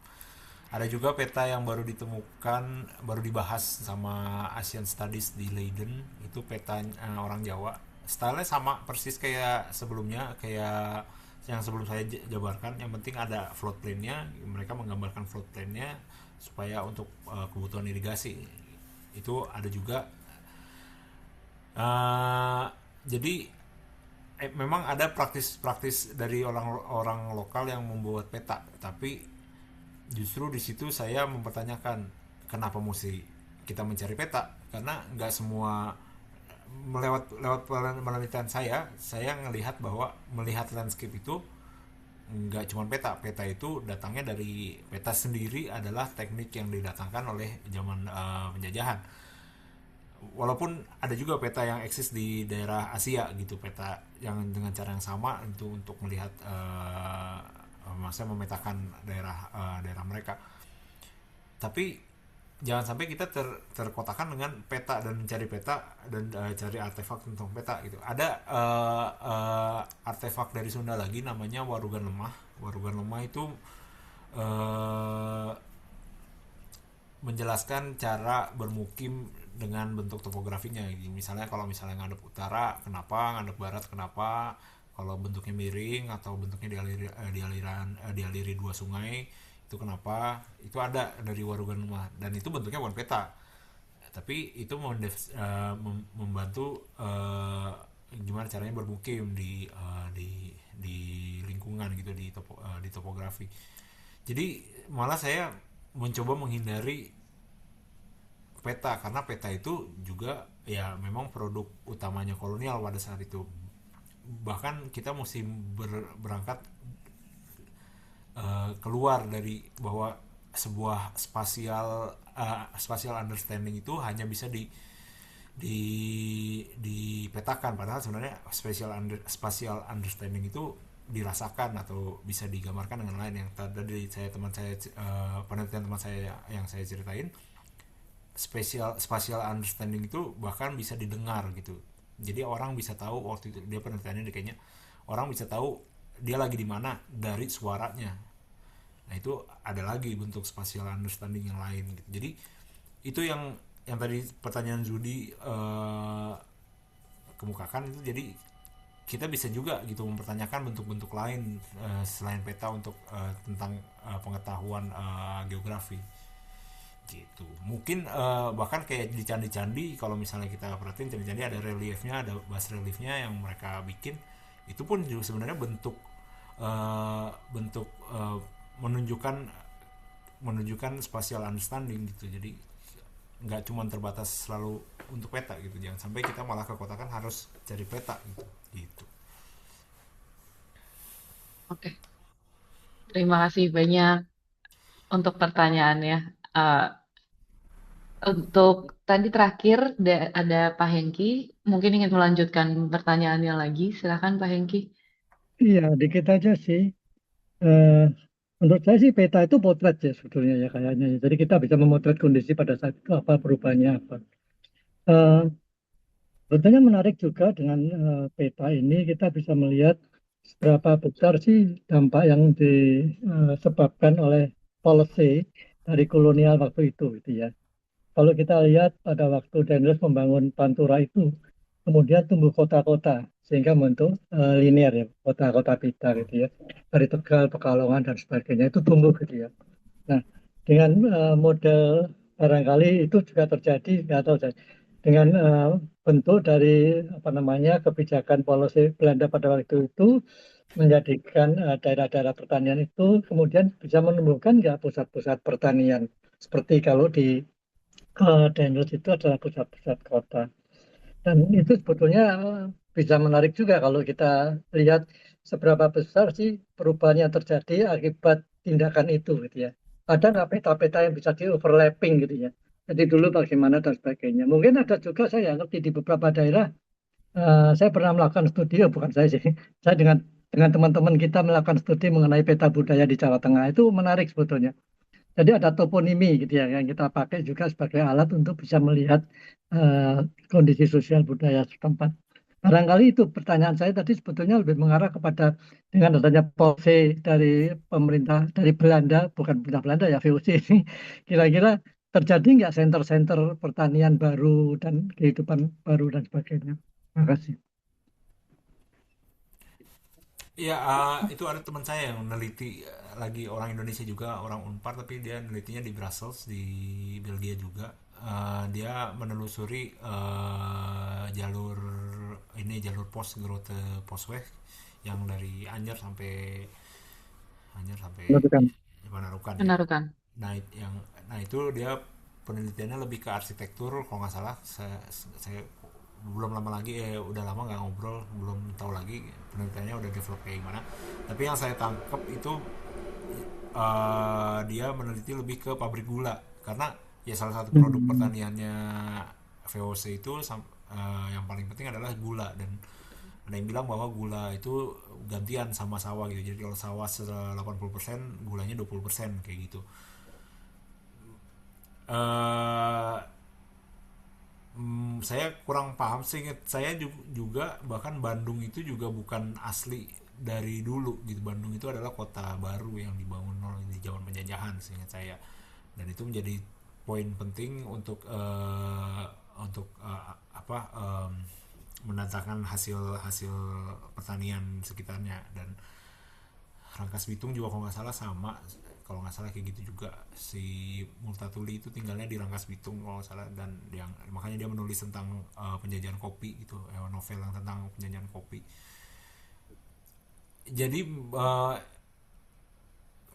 Ada juga peta yang baru ditemukan, baru dibahas sama Asian Studies di Leiden, itu peta orang Jawa. Stylenya sama persis kayak sebelumnya, kayak yang sebelum saya jabarkan. Yang penting ada flood plan-nya, mereka menggambarkan flood plan-nya supaya untuk kebutuhan irigasi. Itu ada juga. Jadi memang ada praktis-praktis dari orang-orang lokal yang membuat peta, tapi justru di situ saya mempertanyakan kenapa mesti kita mencari peta, karena nggak semua lewat penelitian saya ngelihat bahwa melihat landscape itu nggak cuma peta. Peta itu datangnya dari peta sendiri adalah teknik yang didatangkan oleh zaman penjajahan. Walaupun ada juga peta yang eksis di daerah Asia gitu, peta yang dengan cara yang sama untuk melihat maksudnya memetakan daerah mereka. Tapi jangan sampai kita terkotakan dengan peta dan mencari peta dan cari artefak tentang peta gitu. Ada artefak dari Sunda lagi namanya warugan lemah. Warugan lemah itu uh, menjelaskan cara bermukim dengan bentuk topografinya. Misalnya kalau misalnya ngadep utara kenapa, ngadep barat kenapa, kalau bentuknya miring atau bentuknya dialiri dua sungai itu kenapa, itu ada dari warugan rumah dan itu bentuknya bukan peta, tapi itu membantu gimana caranya bermukim di lingkungan gitu, di topografi. Jadi malah saya mencoba menghindari peta karena peta itu juga ya memang produk utamanya kolonial pada saat itu. Bahkan kita mesti berangkat keluar dari bahwa sebuah spatial understanding itu hanya bisa dipetakan, padahal sebenarnya spatial understanding itu dirasakan atau bisa digambarkan dengan lain. Yang tadi penelitian teman saya yang saya ceritain, spatial understanding itu bahkan bisa didengar gitu. Jadi orang bisa tahu, waktu itu dia penelitiannya kayaknya orang bisa tahu dia lagi di mana dari suaranya. Nah itu ada lagi bentuk spatial understanding yang lain gitu. Jadi itu yang tadi pertanyaan Zudi kemukakan itu. Jadi kita bisa juga gitu mempertanyakan bentuk-bentuk lain selain peta untuk tentang pengetahuan geografi gitu. Mungkin bahkan kayak di candi-candi, kalau misalnya kita perhatiin candi-candi ada reliefnya, ada bas reliefnya yang mereka bikin, itu pun juga sebenarnya bentuk menunjukkan spatial understanding gitu. Jadi nggak cuma terbatas selalu untuk peta gitu, jangan sampai kita malah kekotakan harus cari peta gitu. Oke, terima kasih banyak untuk pertanyaannya. Eh, untuk tadi terakhir ada Pak Hengki, mungkin ingin melanjutkan pertanyaannya lagi. Silakan Pak Hengki. Iya, dikit aja sih. Eh, Menurut saya sih peta itu potret ya sebetulnya ya kayaknya. Jadi kita bisa memotret kondisi pada saat itu apa, perubahannya apa. Eh, Sebetulnya menarik juga dengan peta ini kita bisa melihat seberapa besar sih dampak yang disebabkan oleh policy dari kolonial waktu itu gitu ya. Kalau kita lihat pada waktu Daniels membangun Pantura itu, kemudian tumbuh kota-kota sehingga membentuk linear ya, kota-kota pita gitu ya. Dari Tegal, Pekalongan dan sebagainya itu tumbuh gitu ya. Nah, dengan model barangkali itu juga terjadi, nggak tahu saya, dengan bentuk dari apa namanya kebijakan policy Belanda pada waktu itu menjadikan daerah-daerah pertanian itu kemudian bisa menumbuhkan nggak pusat-pusat pertanian seperti kalau di Daniels itu adalah pusat-pusat kota. Dan itu sebetulnya bisa menarik juga kalau kita lihat seberapa besar sih perubahan yang terjadi akibat tindakan itu gitu ya. Ada nggak peta-peta yang bisa di overlapping gitu ya. Jadi dulu bagaimana dan sebagainya. Mungkin ada juga saya ngerti di beberapa daerah. Saya pernah melakukan studi, bukan saya sih. Saya dengan teman-teman kita melakukan studi mengenai peta budaya di Jawa Tengah itu menarik sebetulnya. Jadi ada toponimi gitu ya yang kita pakai juga sebagai alat untuk bisa melihat kondisi sosial budaya setempat. Barangkali itu pertanyaan saya tadi sebetulnya lebih mengarah kepada dengan adanya policy dari pemerintah dari Belanda, bukan pemerintah Belanda ya VOC ini, kira-kira terjadi nggak center-center pertanian baru dan kehidupan baru dan sebagainya. Terima kasih. Ya, itu ada teman saya yang meneliti, lagi orang Indonesia juga, orang Unpar, tapi dia nelitinya di Brussels, di Belgia juga. Dia menelusuri jalur pos Grote Posweg yang dari Anyer sampai Silakan. Panarukan ya. Menaruhkan. Nah itu dia penelitiannya lebih ke arsitektur kalau nggak salah. Saya belum lama lagi, udah lama nggak ngobrol, belum tahu lagi penelitiannya udah develop kayak gimana. Tapi yang saya tangkap itu dia meneliti lebih ke pabrik gula, karena ya salah satu produk pertaniannya VOC itu yang paling penting adalah gula. Dan ada yang bilang bahwa gula itu gantian sama sawah gitu, jadi kalau sawah 80%, gulanya 20% kayak gitu. eh saya kurang paham, seingat saya juga bahkan Bandung itu juga bukan asli dari dulu gitu. Bandung itu adalah kota baru yang dibangun di zaman penjajahan seingat saya, dan itu menjadi poin penting untuk apa mendatangkan hasil pertanian sekitarnya. Dan Rangkas Bitung juga kalau nggak salah sama, kalau nggak salah kayak gitu juga, si Multatuli itu tinggalnya di Rangkas Bitung kalau nggak salah, dan yang makanya dia menulis tentang penjajahan kopi gitu, novel yang tentang penjajahan kopi. Jadi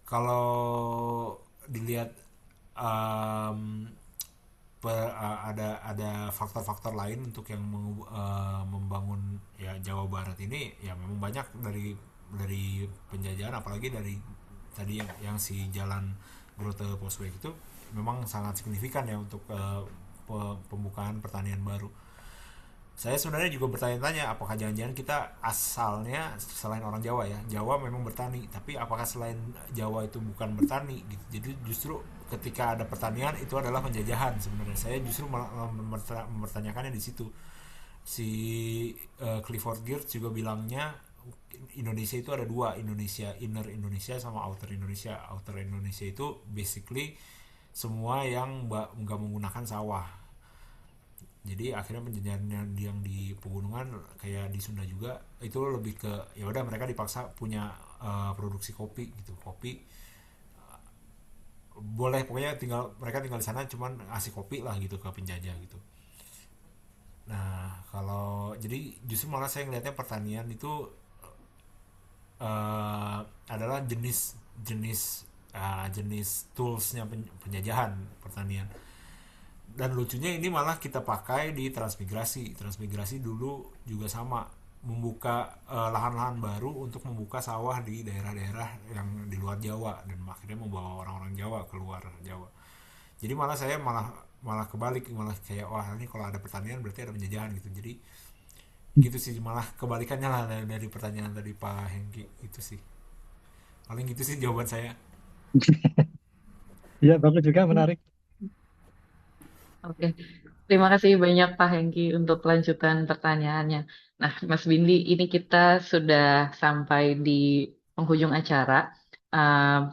kalau dilihat um, ada faktor-faktor lain untuk yang membangun ya Jawa Barat ini, ya memang banyak dari penjajahan, apalagi dari tadi yang si jalan Grote Posweg itu memang sangat signifikan ya untuk pembukaan pertanian baru. Saya sebenarnya juga bertanya-tanya, apakah jangan-jangan kita asalnya selain orang Jawa ya, Jawa memang bertani, tapi apakah selain Jawa itu bukan bertani gitu. Jadi justru ketika ada pertanian itu adalah penjajahan sebenarnya. Saya justru mempertanyakannya di situ. Si Clifford Geertz juga bilangnya Indonesia itu ada dua, Indonesia inner Indonesia sama outer Indonesia. Outer Indonesia itu basically semua yang nggak menggunakan sawah. Jadi akhirnya penjajahan yang di pegunungan kayak di Sunda juga itu lebih ke ya udah mereka dipaksa punya produksi kopi gitu. Kopi boleh, pokoknya mereka tinggal di sana cuman ngasih kopi lah gitu ke penjajah gitu. Nah, kalau jadi justru malah saya ngelihatnya pertanian itu adalah jenis toolsnya penjajahan pertanian. Dan lucunya ini malah kita pakai di transmigrasi dulu juga sama, membuka lahan-lahan baru untuk membuka sawah di daerah-daerah yang di luar Jawa, dan akhirnya membawa orang-orang Jawa keluar Jawa. Jadi malah saya malah kebalik, malah kayak wah ini kalau ada pertanian berarti ada penjajahan gitu. Jadi gitu sih, malah kebalikannya lah dari pertanyaan tadi Pak Hengki. Itu sih paling gitu sih jawaban saya. Ya, bagus juga, menarik. Oke, terima kasih banyak Pak Hengki untuk kelanjutan pertanyaannya. Nah, Mas Bindi, ini kita sudah sampai di penghujung acara. Uh,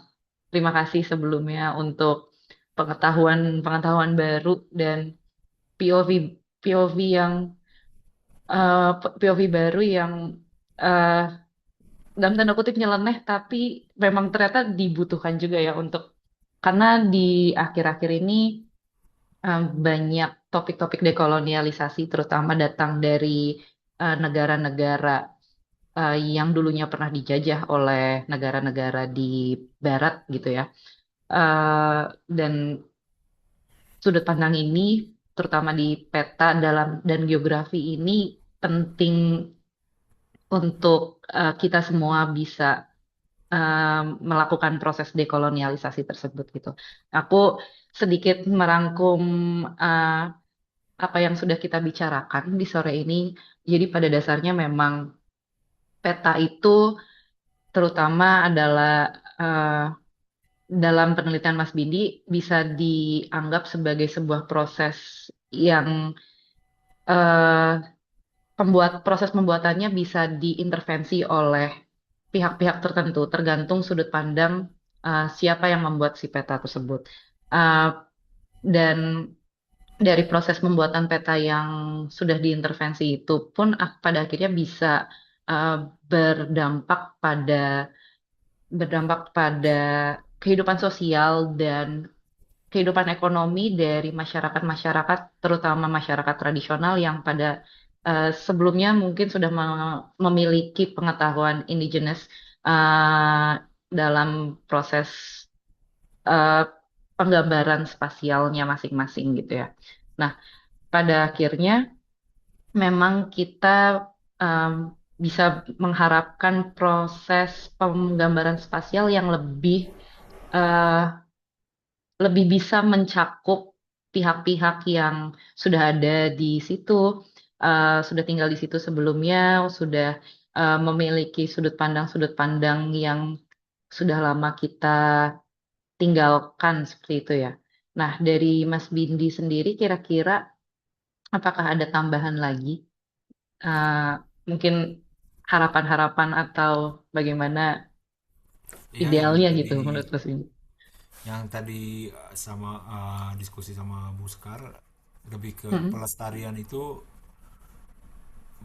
Terima kasih sebelumnya untuk pengetahuan baru dan POV POV yang POV baru yang uh, dalam tanda kutip nyeleneh, tapi memang ternyata dibutuhkan juga ya karena di akhir-akhir ini banyak topik-topik dekolonialisasi terutama datang dari negara-negara yang dulunya pernah dijajah oleh negara-negara di Barat gitu ya. Dan sudut pandang ini, terutama di peta dan geografi ini, penting untuk kita semua bisa melakukan proses dekolonialisasi tersebut gitu. Aku sedikit merangkum uh, apa yang sudah kita bicarakan di sore ini. Jadi pada dasarnya memang peta itu terutama adalah dalam penelitian Mas Bindi bisa dianggap sebagai sebuah proses yang proses pembuatannya bisa diintervensi oleh pihak-pihak tertentu, tergantung sudut pandang siapa yang membuat si peta tersebut. Dan dari proses pembuatan peta yang sudah diintervensi itu pun pada akhirnya bisa berdampak pada kehidupan sosial dan kehidupan ekonomi dari masyarakat-masyarakat, terutama masyarakat tradisional yang pada sebelumnya mungkin sudah memiliki pengetahuan indigenous dalam proses uh, penggambaran spasialnya masing-masing gitu ya. Nah, pada akhirnya memang kita um, bisa mengharapkan proses penggambaran spasial yang uh, lebih bisa mencakup pihak-pihak yang sudah ada di situ, sudah tinggal di situ sebelumnya, sudah memiliki sudut pandang yang sudah lama kita tinggalkan seperti itu ya. Nah, dari Mas Bindi sendiri kira-kira apakah ada tambahan lagi? Uh, Mungkin harapan-harapan atau bagaimana Ya, idealnya gitu menurut Mas Bindi? yang tadi sama diskusi sama Bu Sekar, lebih ke Mm-mm. pelestarian itu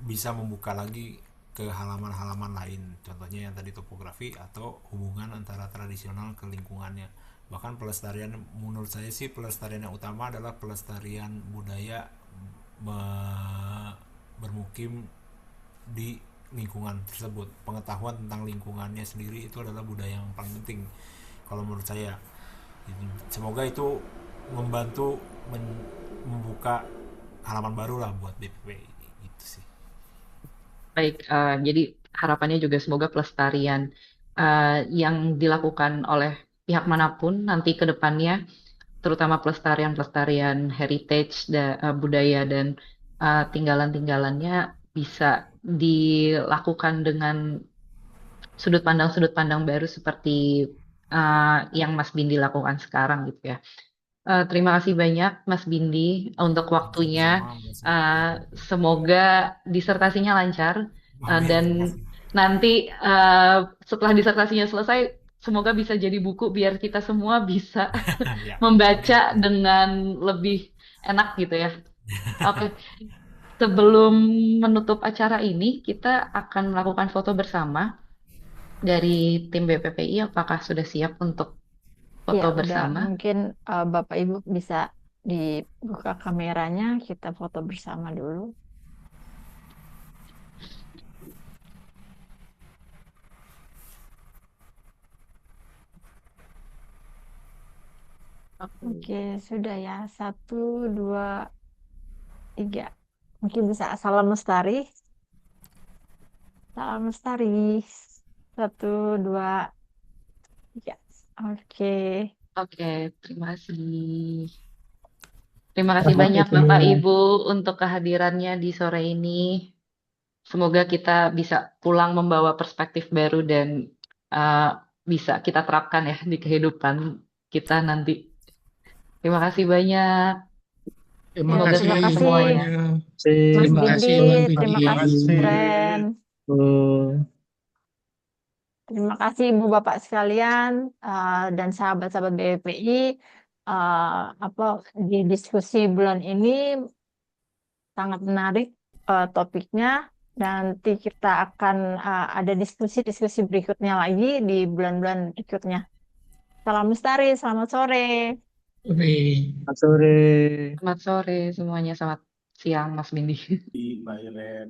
bisa membuka lagi ke halaman-halaman lain, contohnya yang tadi topografi atau hubungan antara tradisional ke lingkungannya. Bahkan pelestarian, menurut saya sih pelestarian yang utama adalah pelestarian budaya bermukim di lingkungan tersebut. Pengetahuan tentang lingkungannya sendiri itu adalah budaya yang paling penting kalau menurut saya. Semoga itu membantu membuka halaman baru lah buat BPP itu sih. Baik, jadi harapannya juga semoga pelestarian yang dilakukan oleh pihak manapun nanti ke depannya, terutama pelestarian heritage budaya dan tinggalan-tinggalannya bisa dilakukan dengan sudut pandang baru seperti yang Mas Bindi lakukan sekarang gitu ya. Terima kasih banyak Mas Bindi untuk waktunya. Sama-sama, Mbak Su. Semoga disertasinya lancar dan Amin. nanti setelah disertasinya selesai, semoga bisa jadi buku biar kita semua bisa Ya, membaca dengan lebih enak gitu ya. Oke, sebelum menutup acara ini, kita akan melakukan foto bersama dari tim BPPI. Apakah sudah siap untuk Ya, foto udah bersama? mungkin Bapak Ibu bisa dibuka kameranya, kita foto bersama dulu. Oke, sudah ya. 1, 2, 3. Mungkin bisa salam lestari. Salam lestari. 1, 2, 3. Oke. Oke, terima kasih. Terima kasih Selamat banyak itu. Bapak Ibu untuk kehadirannya di sore ini. Semoga kita bisa pulang membawa perspektif baru dan uh, bisa kita terapkan ya di kehidupan kita nanti. Terima kasih banyak. Terima Ya, Semoga kasih terima sukses kasih semuanya. semuanya. Mas Terima Bindi, kasih Mas terima Bindi. Terima kasih kasih. Ren, Oh, terima kasih Ibu Bapak sekalian dan sahabat-sahabat BPI. Apa di diskusi bulan ini sangat menarik topiknya. Nanti kita akan ada diskusi-diskusi berikutnya lagi di bulan-bulan berikutnya. Salam lestari, selamat sore. Oke. selamat sore. Selamat sore semuanya. Selamat siang Mas Bindi. Mbak Iren.